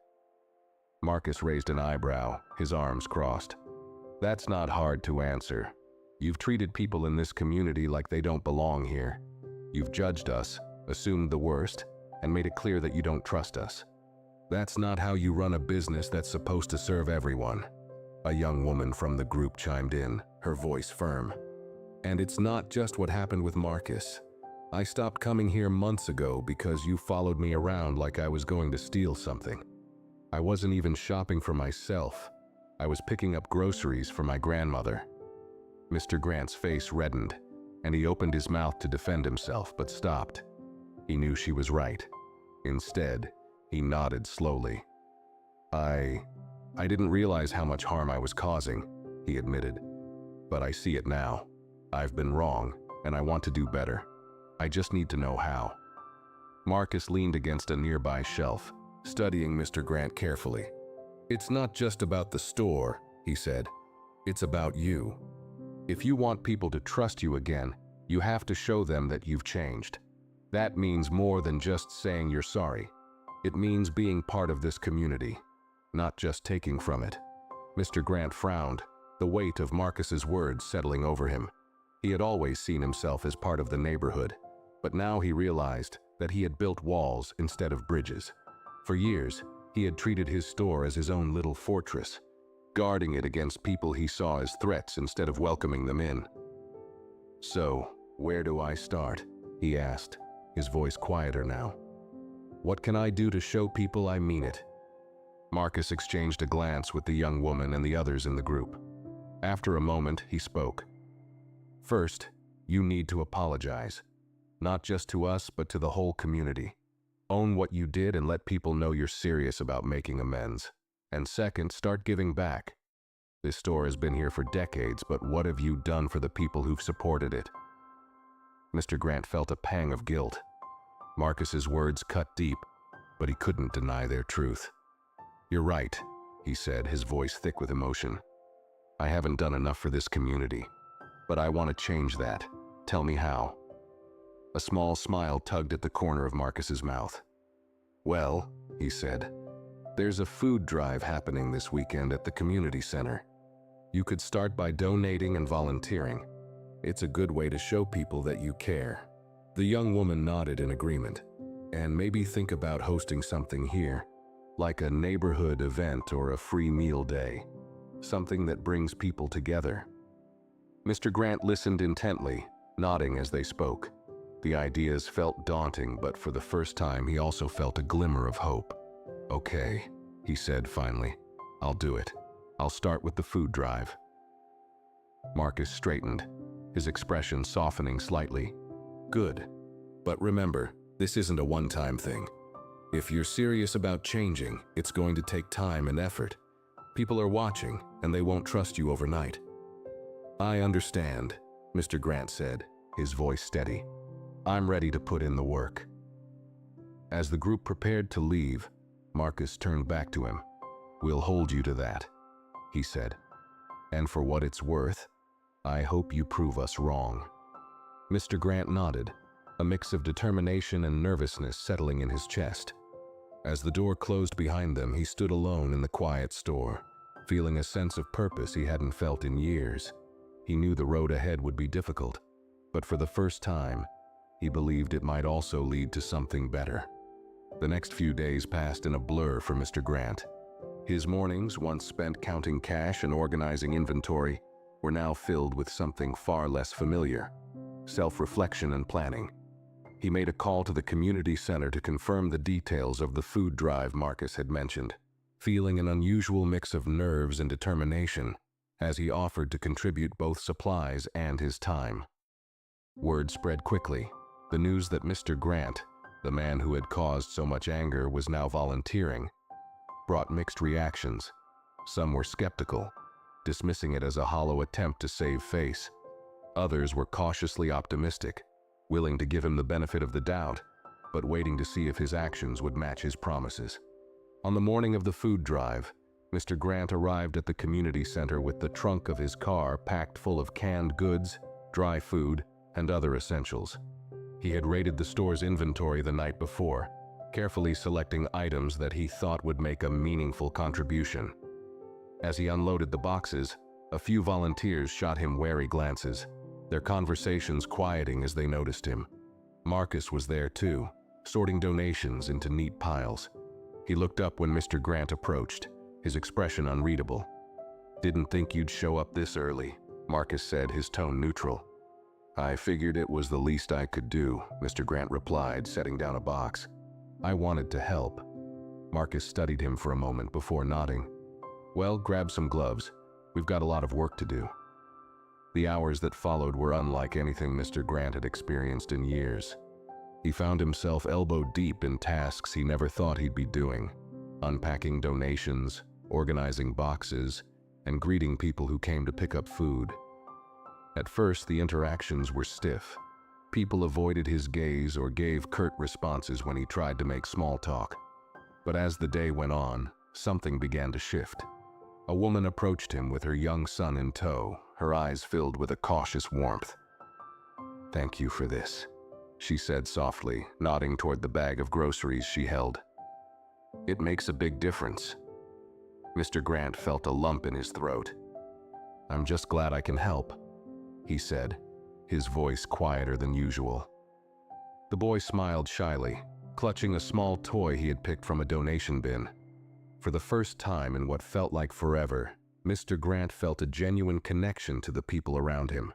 Marcus raised an eyebrow, his arms crossed. That's not hard to answer. You've treated people in this community like they don't belong here. You've judged us, assumed the worst, and made it clear that you don't trust us. That's not how you run a business that's supposed to serve everyone. A young woman from the group chimed in, her voice firm. And it's not just what happened with Marcus. I stopped coming here months ago because you followed me around like I was going to steal something. I wasn't even shopping for myself. I was picking up groceries for my grandmother. Mr. Grant's face reddened, and he opened his mouth to defend himself, but stopped. He knew she was right. Instead, he nodded slowly. I didn't realize how much harm I was causing, he admitted. But I see it now. I've been wrong, and I want to do better. I just need to know how. Marcus leaned against a nearby shelf, studying Mr. Grant carefully. It's not just about the store, he said. It's about you. If you want people to trust you again, you have to show them that you've changed. That means more than just saying you're sorry. It means being part of this community, not just taking from it. Mr. Grant frowned, the weight of Marcus's words settling over him. He had always seen himself as part of the neighborhood, but now he realized that he had built walls instead of bridges. For years, he had treated his store as his own little fortress, guarding it against people he saw as threats instead of welcoming them in. So, where do I start? He asked, his voice quieter now. What can I do to show people I mean it? Marcus exchanged a glance with the young woman and the others in the group. After a moment, he spoke. First, you need to apologize. Not just to us, but to the whole community. Own what you did and let people know you're serious about making amends. And second, start giving back. This store has been here for decades, but what have you done for the people who've supported it? Mr. Grant felt a pang of guilt. Marcus's words cut deep, but he couldn't deny their truth. You're right, he said, his voice thick with emotion. I haven't done enough for this community, but I want to change that. Tell me how. A small smile tugged at the corner of Marcus's mouth. Well, he said, there's a food drive happening this weekend at the community center. You could start by donating and volunteering. It's a good way to show people that you care. The young woman nodded in agreement. And maybe think about hosting something here, like a neighborhood event or a free meal day. Something that brings people together. Mr. Grant listened intently, nodding as they spoke. The ideas felt daunting, but for the first time he also felt a glimmer of hope. Okay, he said finally. I'll do it. I'll start with the food drive. Marcus straightened, his expression softening slightly. Good. But remember, this isn't a one-time thing. If you're serious about changing, it's going to take time and effort. People are watching, and they won't trust you overnight. I understand, Mr. Grant said, his voice steady. I'm ready to put in the work. As the group prepared to leave, Marcus turned back to him. We'll hold you to that, he said. And for what it's worth, I hope you prove us wrong. Mr. Grant nodded, a mix of determination and nervousness settling in his chest. As the door closed behind them, he stood alone in the quiet store, feeling a sense of purpose he hadn't felt in years. He knew the road ahead would be difficult, but for the first time, he believed it might also lead to something better. The next few days passed in a blur for Mr. Grant. His mornings, once spent counting cash and organizing inventory, were now filled with something far less familiar: self-reflection and planning. He made a call to the community center to confirm the details of the food drive Marcus had mentioned, feeling an unusual mix of nerves and determination as he offered to contribute both supplies and his time. Word spread quickly. The news that Mr. Grant, the man who had caused so much anger, was now volunteering, brought mixed reactions. Some were skeptical, dismissing it as a hollow attempt to save face. Others were cautiously optimistic, willing to give him the benefit of the doubt, but waiting to see if his actions would match his promises. On the morning of the food drive, Mr. Grant arrived at the community center with the trunk of his car packed full of canned goods, dry food, and other essentials. He had raided the store's inventory the night before, carefully selecting items that he thought would make a meaningful contribution. As he unloaded the boxes, a few volunteers shot him wary glances, their conversations quieting as they noticed him. Marcus was there too, sorting donations into neat piles. He looked up when Mr. Grant approached, his expression unreadable. "Didn't think you'd show up this early," Marcus said, his tone neutral. "I figured it was the least I could do," Mr. Grant replied, setting down a box. "I wanted to help." Marcus studied him for a moment before nodding. "Well, grab some gloves. We've got a lot of work to do." The hours that followed were unlike anything Mr. Grant had experienced in years. He found himself elbow-deep in tasks he never thought he'd be doing, unpacking donations, organizing boxes, and greeting people who came to pick up food. At first, the interactions were stiff. People avoided his gaze or gave curt responses when he tried to make small talk. But as the day went on, something began to shift. A woman approached him with her young son in tow, her eyes filled with a cautious warmth. "Thank you for this," she said softly, nodding toward the bag of groceries she held. "It makes a big difference." Mr. Grant felt a lump in his throat. "I'm just glad I can help," he said, his voice quieter than usual. The boy smiled shyly, clutching a small toy he had picked from a donation bin. For the first time in what felt like forever, Mr. Grant felt a genuine connection to the people around him.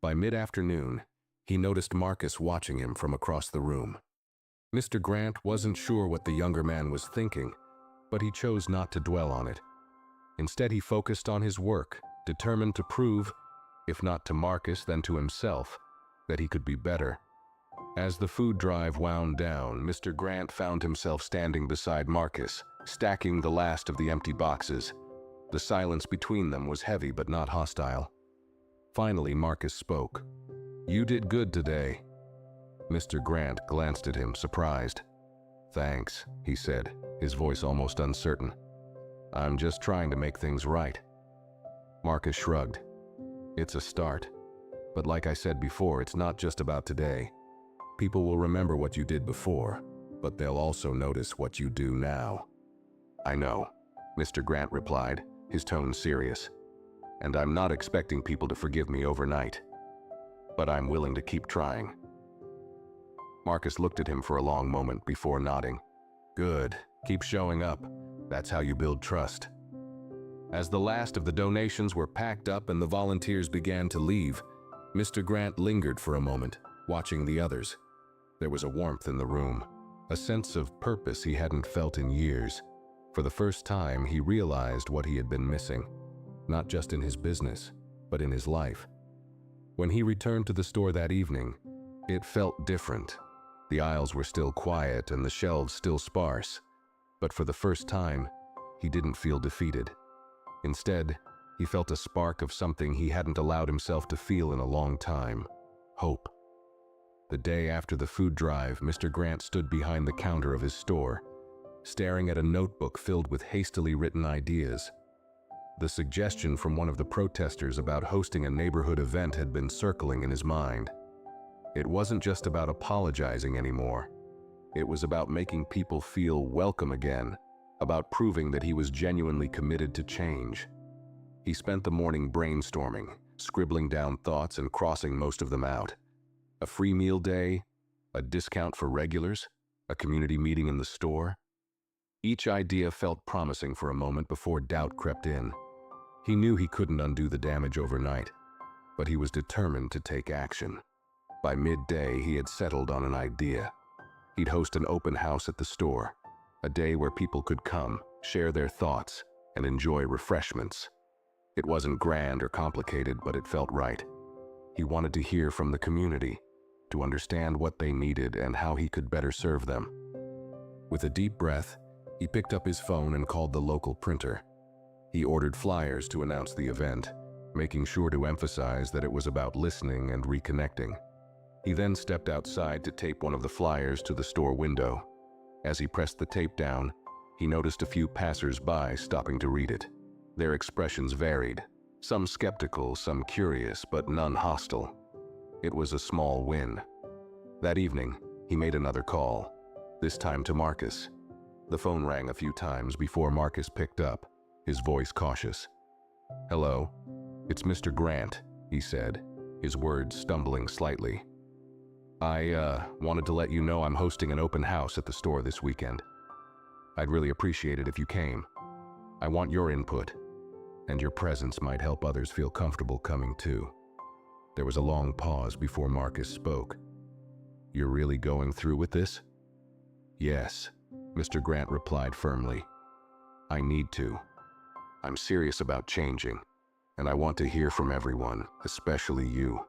By mid-afternoon, he noticed Marcus watching him from across the room. Mr. Grant wasn't sure what the younger man was thinking, but he chose not to dwell on it. Instead, he focused on his work, determined to prove, if not to Marcus then to himself, that he could be better. As the food drive wound down, Mr. Grant found himself standing beside Marcus, stacking the last of the empty boxes. The silence between them was heavy but not hostile. Finally, Marcus spoke. "You did good today." Mr. Grant glanced at him, surprised. "Thanks," he said, his voice almost uncertain. "I'm just trying to make things right." Marcus shrugged. "It's a start. But like I said before, it's not just about today. People will remember what you did before, but they'll also notice what you do now." "I know," Mr. Grant replied, his tone serious. "And I'm not expecting people to forgive me overnight. But I'm willing to keep trying." Marcus looked at him for a long moment before nodding. "Good. Keep showing up. That's how you build trust." As the last of the donations were packed up and the volunteers began to leave, Mr. Grant lingered for a moment, watching the others. There was a warmth in the room, a sense of purpose he hadn't felt in years. For the first time, he realized what he had been missing, not just in his business, but in his life. When he returned to the store that evening, it felt different. The aisles were still quiet and the shelves still sparse, but for the first time, he didn't feel defeated. Instead, he felt a spark of something he hadn't allowed himself to feel in a long time: hope. The day after the food drive, Mr. Grant stood behind the counter of his store, staring at a notebook filled with hastily written ideas. The suggestion from one of the protesters about hosting a neighborhood event had been circling in his mind. It wasn't just about apologizing anymore. It was about making people feel welcome again, about proving that he was genuinely committed to change. He spent the morning brainstorming, scribbling down thoughts and crossing most of them out. A free meal day, a discount for regulars, a community meeting in the store. Each idea felt promising for a moment before doubt crept in. He knew he couldn't undo the damage overnight, but he was determined to take action. By midday, he had settled on an idea. He'd host an open house at the store, a day where people could come, share their thoughts, and enjoy refreshments. It wasn't grand or complicated, but it felt right. He wanted to hear from the community, to understand what they needed and how he could better serve them. With a deep breath, he picked up his phone and called the local printer. He ordered flyers to announce the event, making sure to emphasize that it was about listening and reconnecting. He then stepped outside to tape one of the flyers to the store window. As he pressed the tape down, he noticed a few passers-by stopping to read it. Their expressions varied, some skeptical, some curious, but none hostile. It was a small win. That evening, he made another call. this time to Marcus. The phone rang a few times before Marcus picked up, his voice cautious. "Hello, it's Mr. Grant," he said, his words stumbling slightly. I wanted to let you know I'm hosting an open house at the store this weekend. I'd really appreciate it if you came. I want your input, and your presence might help others feel comfortable coming too." There was a long pause before Marcus spoke. "You're really going through with this?" "Yes," Mr. Grant replied firmly. "I need to. I'm serious about changing, and I want to hear from everyone, especially you."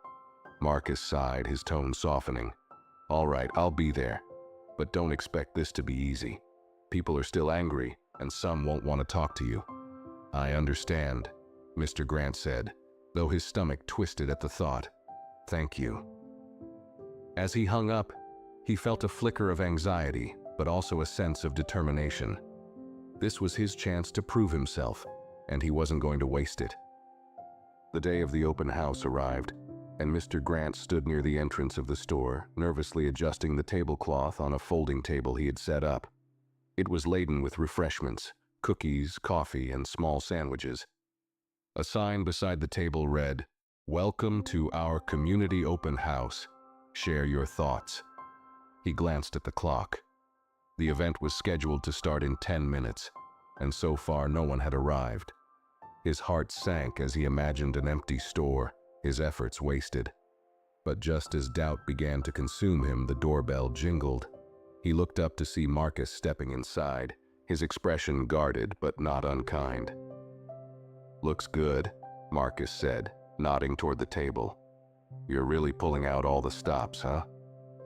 Marcus sighed, his tone softening. "All right, I'll be there, but don't expect this to be easy. People are still angry, and some won't want to talk to you." "I understand," Mr. Grant said, though his stomach twisted at the thought. "Thank you." As he hung up, he felt a flicker of anxiety, but also a sense of determination. This was his chance to prove himself, and he wasn't going to waste it. The day of the open house arrived, and Mr. Grant stood near the entrance of the store, nervously adjusting the tablecloth on a folding table he had set up. It was laden with refreshments, cookies, coffee, and small sandwiches. A sign beside the table read, "Welcome to our community open house. Share your thoughts." He glanced at the clock. The event was scheduled to start in 10 minutes, and so far no one had arrived. His heart sank as he imagined an empty store, his efforts wasted. But just as doubt began to consume him, the doorbell jingled. He looked up to see Marcus stepping inside, his expression guarded but not unkind. "Looks good," Marcus said, nodding toward the table. "You're really pulling out all the stops, huh?"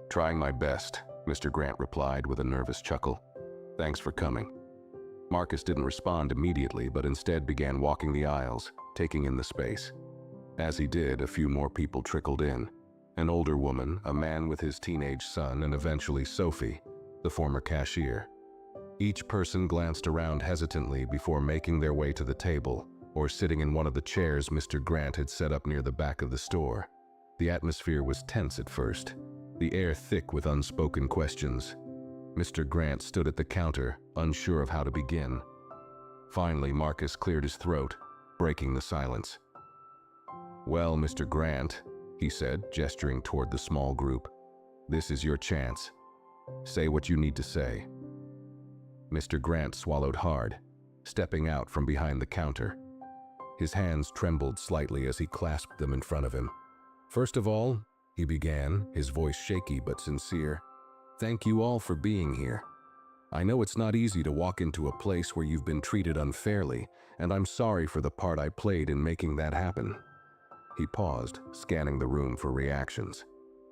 "Trying my best," Mr. Grant replied with a nervous chuckle. "Thanks for coming." Marcus didn't respond immediately, but instead began walking the aisles, taking in the space. As he did, a few more people trickled in. An older woman, a man with his teenage son, and eventually Sophie, the former cashier. Each person glanced around hesitantly before making their way to the table, or sitting in one of the chairs Mr. Grant had set up near the back of the store. The atmosphere was tense at first, the air thick with unspoken questions. Mr. Grant stood at the counter, unsure of how to begin. Finally, Marcus cleared his throat, breaking the silence. "Well, Mr. Grant," he said, gesturing toward the small group, "this is your chance. Say what you need to say." Mr. Grant swallowed hard, stepping out from behind the counter. His hands trembled slightly as he clasped them in front of him. "First of all," he began, his voice shaky but sincere, "thank you all for being here. I know it's not easy to walk into a place where you've been treated unfairly, and I'm sorry for the part I played in making that happen." He paused, scanning the room for reactions.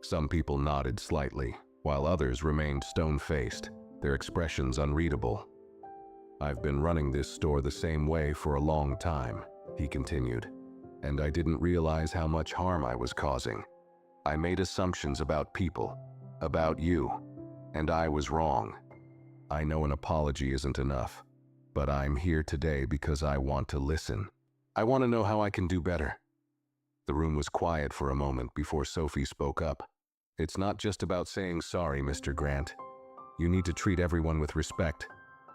Some people nodded slightly, while others remained stone-faced, their expressions unreadable. "I've been running this store the same way for a long time," he continued, "and I didn't realize how much harm I was causing. I made assumptions about people, about you, and I was wrong. I know an apology isn't enough, but I'm here today because I want to listen. I want to know how I can do better." The room was quiet for a moment before Sophie spoke up. "It's not just about saying sorry, Mr. Grant. You need to treat everyone with respect,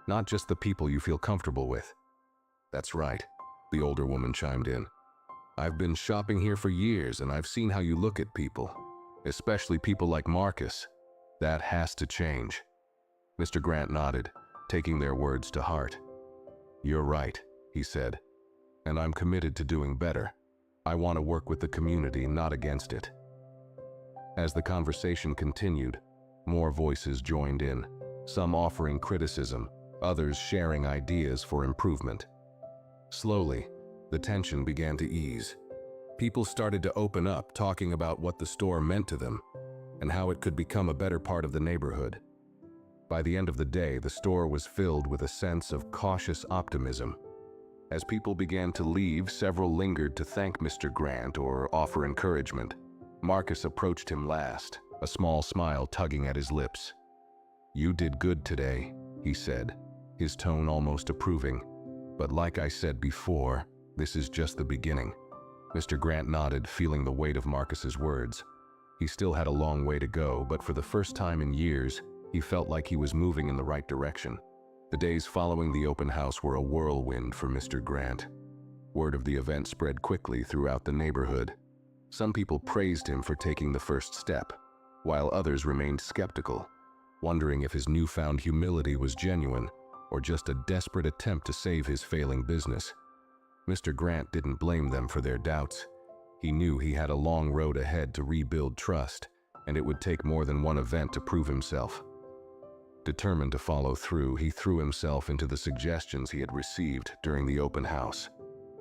not just the people you feel comfortable with." "That's right," the older woman chimed in. "I've been shopping here for years, and I've seen how you look at people, especially people like Marcus. That has to change." Mr. Grant nodded, taking their words to heart. "You're right," he said, "and I'm committed to doing better. I want to work with the community, not against it." As the conversation continued, more voices joined in, some offering criticism, others sharing ideas for improvement. Slowly, the tension began to ease. People started to open up, talking about what the store meant to them and how it could become a better part of the neighborhood. By the end of the day, the store was filled with a sense of cautious optimism. As people began to leave, several lingered to thank Mr. Grant or offer encouragement. Marcus approached him last, a small smile tugging at his lips. "You did good today," he said, his tone almost approving. "But like I said before, this is just the beginning." Mr. Grant nodded, feeling the weight of Marcus's words. He still had a long way to go, but for the first time in years, He felt like he was moving in the right direction. The days following the open house were a whirlwind for Mr. Grant. Word of the event spread quickly throughout the neighborhood. Some people praised him for taking the first step, while others remained skeptical, wondering if his newfound humility was genuine or just a desperate attempt to save his failing business. Mr. Grant didn't blame them for their doubts. He knew he had a long road ahead to rebuild trust, and it would take more than one event to prove himself. Determined to follow through, he threw himself into the suggestions he had received during the open house.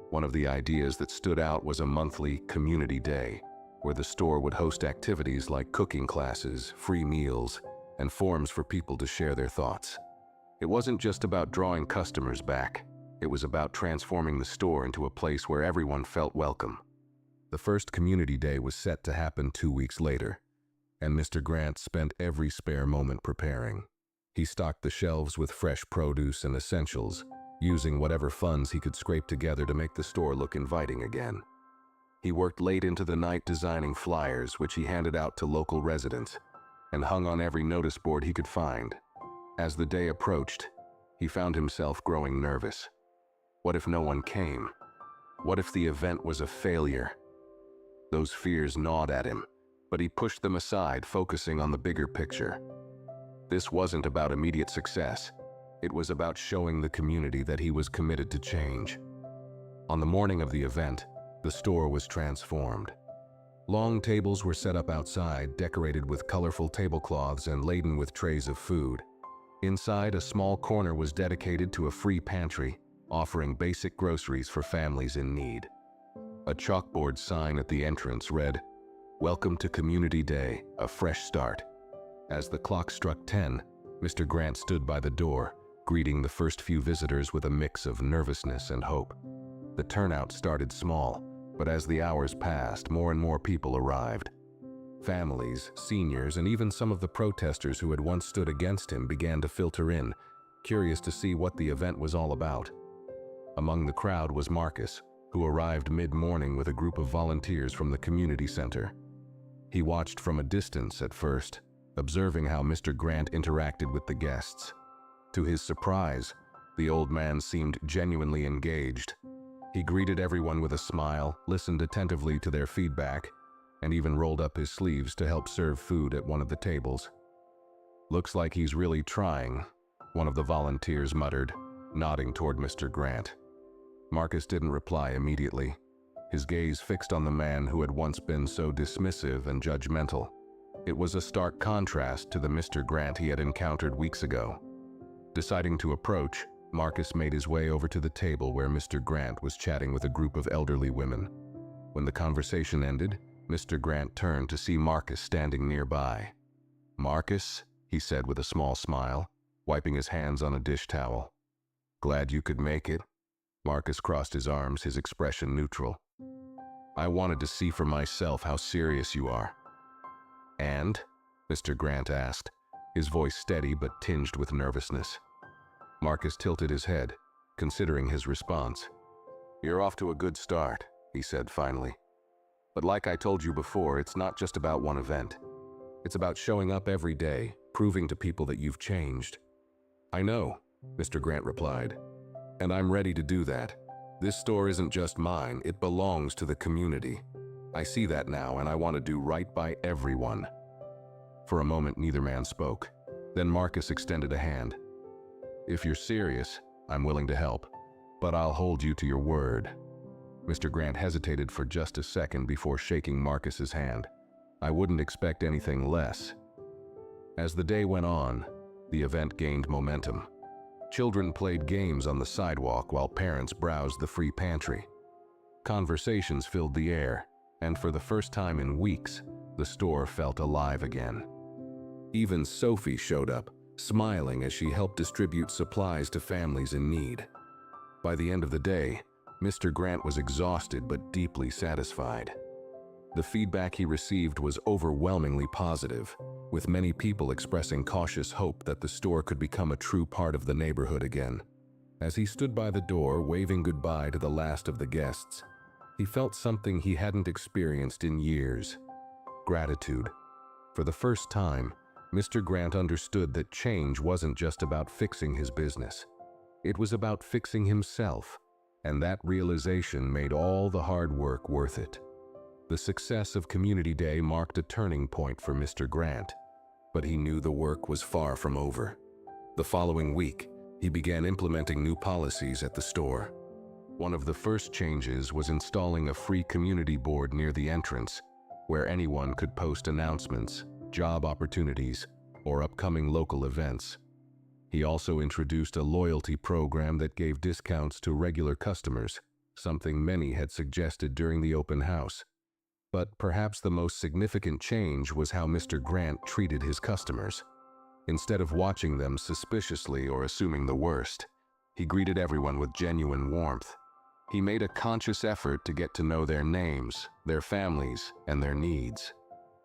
One of the ideas that stood out was a monthly community day, where the store would host activities like cooking classes, free meals, and forums for people to share their thoughts. It wasn't just about drawing customers back. It was about transforming the store into a place where everyone felt welcome. The first community day was set to happen 2 weeks later, and Mr. Grant spent every spare moment preparing. He stocked the shelves with fresh produce and essentials, using whatever funds he could scrape together to make the store look inviting again. He worked late into the night designing flyers, which he handed out to local residents, and hung on every notice board he could find. As the day approached, he found himself growing nervous. What if no one came? What if the event was a failure? Those fears gnawed at him, but he pushed them aside, focusing on the bigger picture. This wasn't about immediate success. It was about showing the community that he was committed to change. On the morning of the event, the store was transformed. Long tables were set up outside, decorated with colorful tablecloths and laden with trays of food. Inside, a small corner was dedicated to a free pantry, offering basic groceries for families in need. A chalkboard sign at the entrance read, "Welcome to Community Day, a fresh start." As the clock struck 10, Mr. Grant stood by the door, greeting the first few visitors with a mix of nervousness and hope. The turnout started small, but as the hours passed, more and more people arrived. Families, seniors, and even some of the protesters who had once stood against him began to filter in, curious to see what the event was all about. Among the crowd was Marcus, who arrived mid-morning with a group of volunteers from the community center. He watched from a distance at first, observing how Mr. Grant interacted with the guests. To his surprise, the old man seemed genuinely engaged. He greeted everyone with a smile, listened attentively to their feedback, and even rolled up his sleeves to help serve food at one of the tables. "Looks like he's really trying," one of the volunteers muttered, nodding toward Mr. Grant. Marcus didn't reply immediately, his gaze fixed on the man who had once been so dismissive and judgmental. It was a stark contrast to the Mr. Grant he had encountered weeks ago. Deciding to approach, Marcus made his way over to the table where Mr. Grant was chatting with a group of elderly women. When the conversation ended, Mr. Grant turned to see Marcus standing nearby. "Marcus," he said with a small smile, wiping his hands on a dish towel. "Glad you could make it." Marcus crossed his arms, his expression neutral. "I wanted to see for myself how serious you are." "And?" Mr. Grant asked, his voice steady but tinged with nervousness. Marcus tilted his head, considering his response. "You're off to a good start," he said finally. "But like I told you before, it's not just about one event. It's about showing up every day, proving to people that you've changed." "I know," Mr. Grant replied, "and I'm ready to do that. This store isn't just mine, it belongs to the community. I see that now, and I want to do right by everyone." For a moment, neither man spoke. Then Marcus extended a hand. "If you're serious, I'm willing to help, but I'll hold you to your word." Mr. Grant hesitated for just a second before shaking Marcus's hand. "I wouldn't expect anything less." As the day went on, the event gained momentum. Children played games on the sidewalk while parents browsed the free pantry. Conversations filled the air, and for the first time in weeks, the store felt alive again. Even Sophie showed up, smiling as she helped distribute supplies to families in need. By the end of the day, Mr. Grant was exhausted but deeply satisfied. The feedback he received was overwhelmingly positive, with many people expressing cautious hope that the store could become a true part of the neighborhood again. As he stood by the door, waving goodbye to the last of the guests, he felt something he hadn't experienced in years: gratitude. For the first time, Mr. Grant understood that change wasn't just about fixing his business. It was about fixing himself, and that realization made all the hard work worth it. The success of Community Day marked a turning point for Mr. Grant, but he knew the work was far from over. The following week, he began implementing new policies at the store. One of the first changes was installing a free community board near the entrance, where anyone could post announcements, job opportunities, or upcoming local events. He also introduced a loyalty program that gave discounts to regular customers, something many had suggested during the open house. But perhaps the most significant change was how Mr. Grant treated his customers. Instead of watching them suspiciously or assuming the worst, he greeted everyone with genuine warmth. He made a conscious effort to get to know their names, their families, and their needs.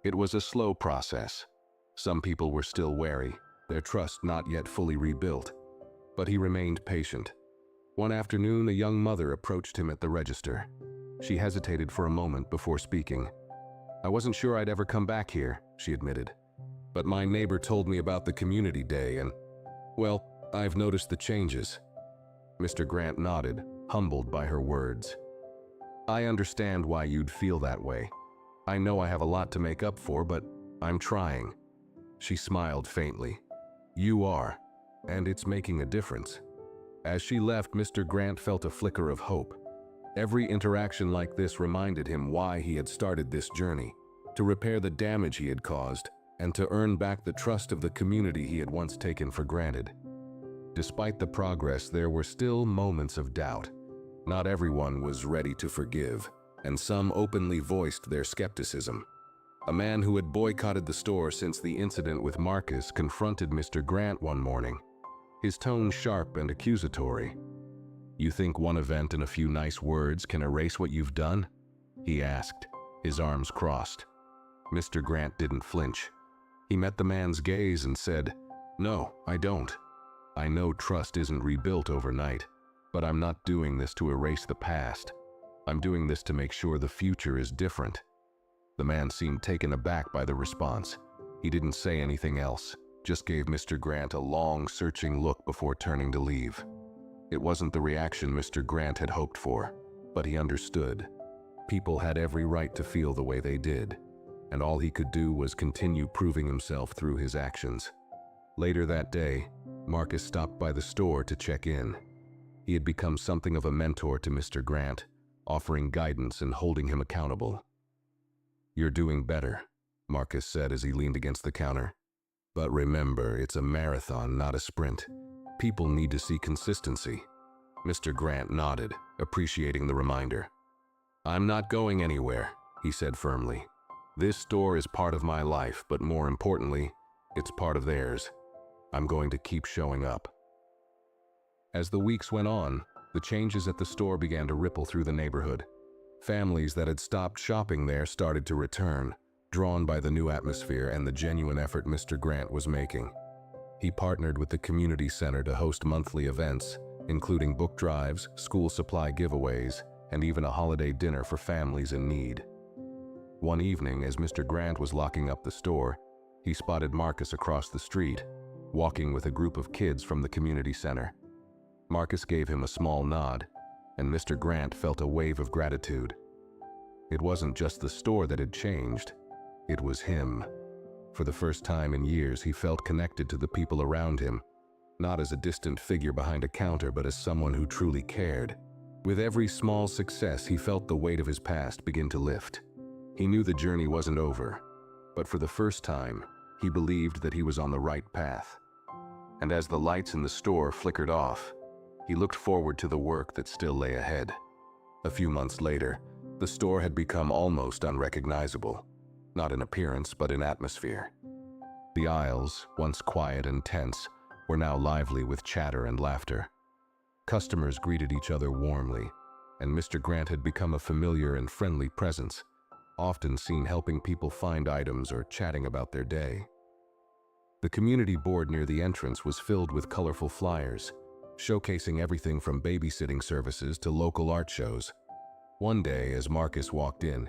It was a slow process. Some people were still wary, their trust not yet fully rebuilt. But he remained patient. One afternoon, a young mother approached him at the register. She hesitated for a moment before speaking. "I wasn't sure I'd ever come back here," she admitted. "But my neighbor told me about the community day and, well, I've noticed the changes." Mr. Grant nodded, humbled by her words. "I understand why you'd feel that way. I know I have a lot to make up for, but I'm trying." She smiled faintly. "You are, and it's making a difference." As she left, Mr. Grant felt a flicker of hope. Every interaction like this reminded him why he had started this journey, to repair the damage he had caused, and to earn back the trust of the community he had once taken for granted. Despite the progress, there were still moments of doubt. Not everyone was ready to forgive, and some openly voiced their skepticism. A man who had boycotted the store since the incident with Marcus confronted Mr. Grant one morning, his tone sharp and accusatory. "You think one event and a few nice words can erase what you've done?" he asked, his arms crossed. Mr. Grant didn't flinch. He met the man's gaze and said, "No, I don't. I know trust isn't rebuilt overnight, but I'm not doing this to erase the past. I'm doing this to make sure the future is different." The man seemed taken aback by the response. He didn't say anything else, just gave Mr. Grant a long, searching look before turning to leave. It wasn't the reaction Mr. Grant had hoped for, but he understood. People had every right to feel the way they did, and all he could do was continue proving himself through his actions. Later that day, Marcus stopped by the store to check in. He had become something of a mentor to Mr. Grant, offering guidance and holding him accountable. "You're doing better," Marcus said as he leaned against the counter. "But remember, it's a marathon, not a sprint. People need to see consistency." Mr. Grant nodded, appreciating the reminder. "I'm not going anywhere," he said firmly. "This store is part of my life, but more importantly, it's part of theirs. I'm going to keep showing up." As the weeks went on, the changes at the store began to ripple through the neighborhood. Families that had stopped shopping there started to return, drawn by the new atmosphere and the genuine effort Mr. Grant was making. He partnered with the community center to host monthly events, including book drives, school supply giveaways, and even a holiday dinner for families in need. One evening, as Mr. Grant was locking up the store, he spotted Marcus across the street, walking with a group of kids from the community center. Marcus gave him a small nod, and Mr. Grant felt a wave of gratitude. It wasn't just the store that had changed, it was him. For the first time in years, he felt connected to the people around him, not as a distant figure behind a counter, but as someone who truly cared. With every small success, he felt the weight of his past begin to lift. He knew the journey wasn't over, but for the first time, he believed that he was on the right path. And as the lights in the store flickered off, he looked forward to the work that still lay ahead. A few months later, the store had become almost unrecognizable, not in appearance but in atmosphere. The aisles, once quiet and tense, were now lively with chatter and laughter. Customers greeted each other warmly, and Mr. Grant had become a familiar and friendly presence, often seen helping people find items or chatting about their day. The community board near the entrance was filled with colorful flyers, showcasing everything from babysitting services to local art shows. One day, as Marcus walked in,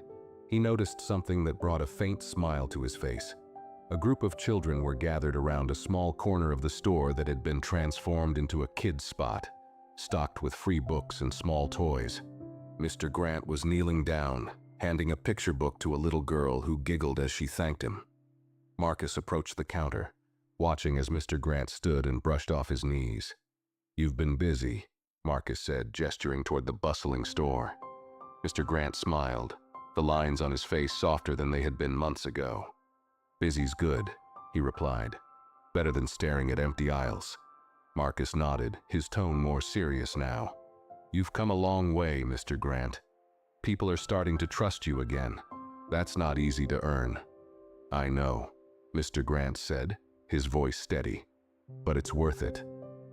he noticed something that brought a faint smile to his face. A group of children were gathered around a small corner of the store that had been transformed into a kids' spot, stocked with free books and small toys. Mr. Grant was kneeling down, handing a picture book to a little girl who giggled as she thanked him. Marcus approached the counter, watching as Mr. Grant stood and brushed off his knees. "You've been busy," Marcus said, gesturing toward the bustling store. Mr. Grant smiled, the lines on his face softer than they had been months ago. "Busy's good," he replied. "Better than staring at empty aisles." Marcus nodded, his tone more serious now. "You've come a long way, Mr. Grant. People are starting to trust you again. That's not easy to earn." "I know," Mr. Grant said, his voice steady. "But it's worth it.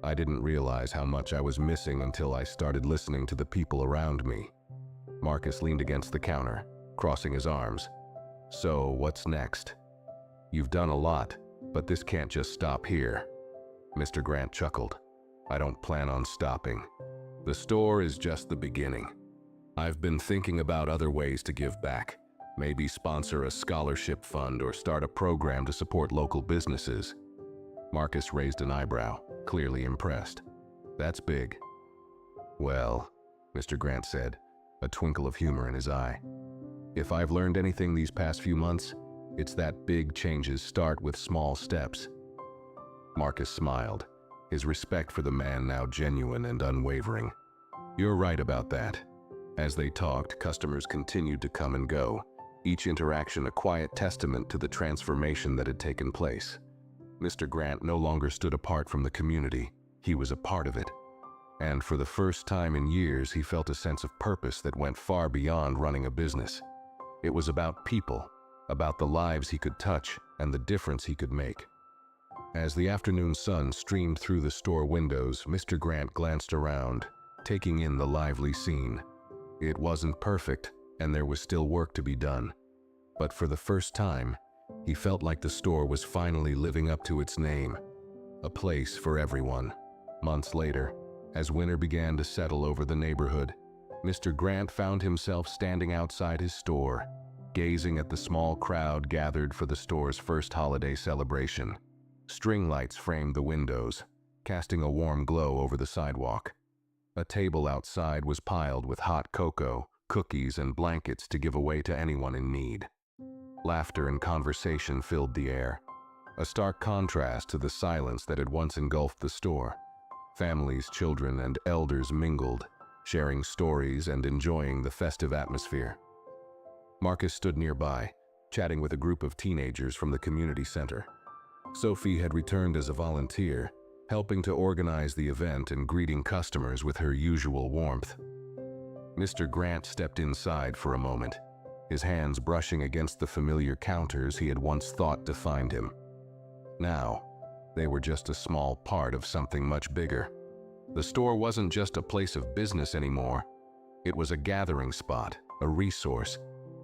I didn't realize how much I was missing until I started listening to the people around me." Marcus leaned against the counter, crossing his arms. "So, what's next?" "You've done a lot, but this can't just stop here." Mr. Grant chuckled. "I don't plan on stopping. The store is just the beginning. I've been thinking about other ways to give back. Maybe sponsor a scholarship fund or start a program to support local businesses." Marcus raised an eyebrow, clearly impressed. "That's big." "Well," Mr. Grant said, a twinkle of humor in his eye, "if I've learned anything these past few months, it's that big changes start with small steps." Marcus smiled, his respect for the man now genuine and unwavering. "You're right about that." As they talked, customers continued to come and go, each interaction a quiet testament to the transformation that had taken place. Mr. Grant no longer stood apart from the community, he was a part of it. And for the first time in years, he felt a sense of purpose that went far beyond running a business. It was about people, about the lives he could touch and the difference he could make. As the afternoon sun streamed through the store windows, Mr. Grant glanced around, taking in the lively scene. It wasn't perfect, and there was still work to be done. But for the first time, he felt like the store was finally living up to its name, a place for everyone. Months later, as winter began to settle over the neighborhood, Mr. Grant found himself standing outside his store, gazing at the small crowd gathered for the store's first holiday celebration. String lights framed the windows, casting a warm glow over the sidewalk. A table outside was piled with hot cocoa, cookies, and blankets to give away to anyone in need. Laughter and conversation filled the air, a stark contrast to the silence that had once engulfed the store. Families, children, and elders mingled, sharing stories and enjoying the festive atmosphere. Marcus stood nearby, chatting with a group of teenagers from the community center. Sophie had returned as a volunteer, helping to organize the event and greeting customers with her usual warmth. Mr. Grant stepped inside for a moment, his hands brushing against the familiar counters he had once thought defined him. Now, they were just a small part of something much bigger. The store wasn't just a place of business anymore. It was a gathering spot, a resource,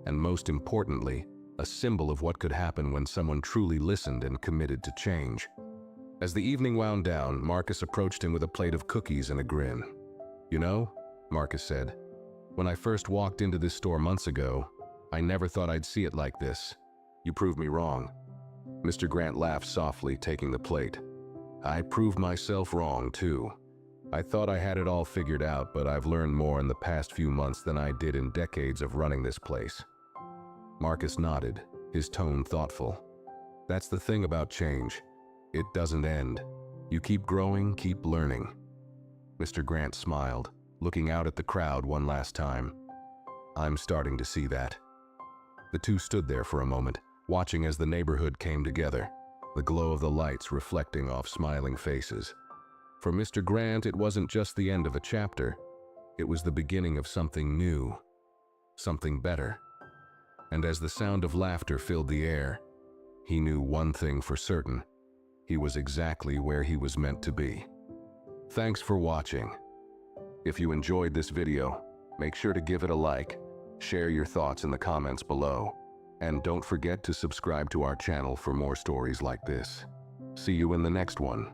and most importantly, a symbol of what could happen when someone truly listened and committed to change. As the evening wound down, Marcus approached him with a plate of cookies and a grin. "You know," Marcus said, "when I first walked into this store months ago, I never thought I'd see it like this. You proved me wrong." Mr. Grant laughed softly, taking the plate. "I proved myself wrong, too. I thought I had it all figured out, but I've learned more in the past few months than I did in decades of running this place." Marcus nodded, his tone thoughtful. "That's the thing about change. It doesn't end. You keep growing, keep learning." Mr. Grant smiled, looking out at the crowd one last time. "I'm starting to see that." The two stood there for a moment, watching as the neighborhood came together, the glow of the lights reflecting off smiling faces. For Mr. Grant, it wasn't just the end of a chapter. It was the beginning of something new, something better. And as the sound of laughter filled the air, he knew one thing for certain. He was exactly where he was meant to be. Thanks for watching. If you enjoyed this video, make sure to give it a like, share your thoughts in the comments below, and don't forget to subscribe to our channel for more stories like this. See you in the next one.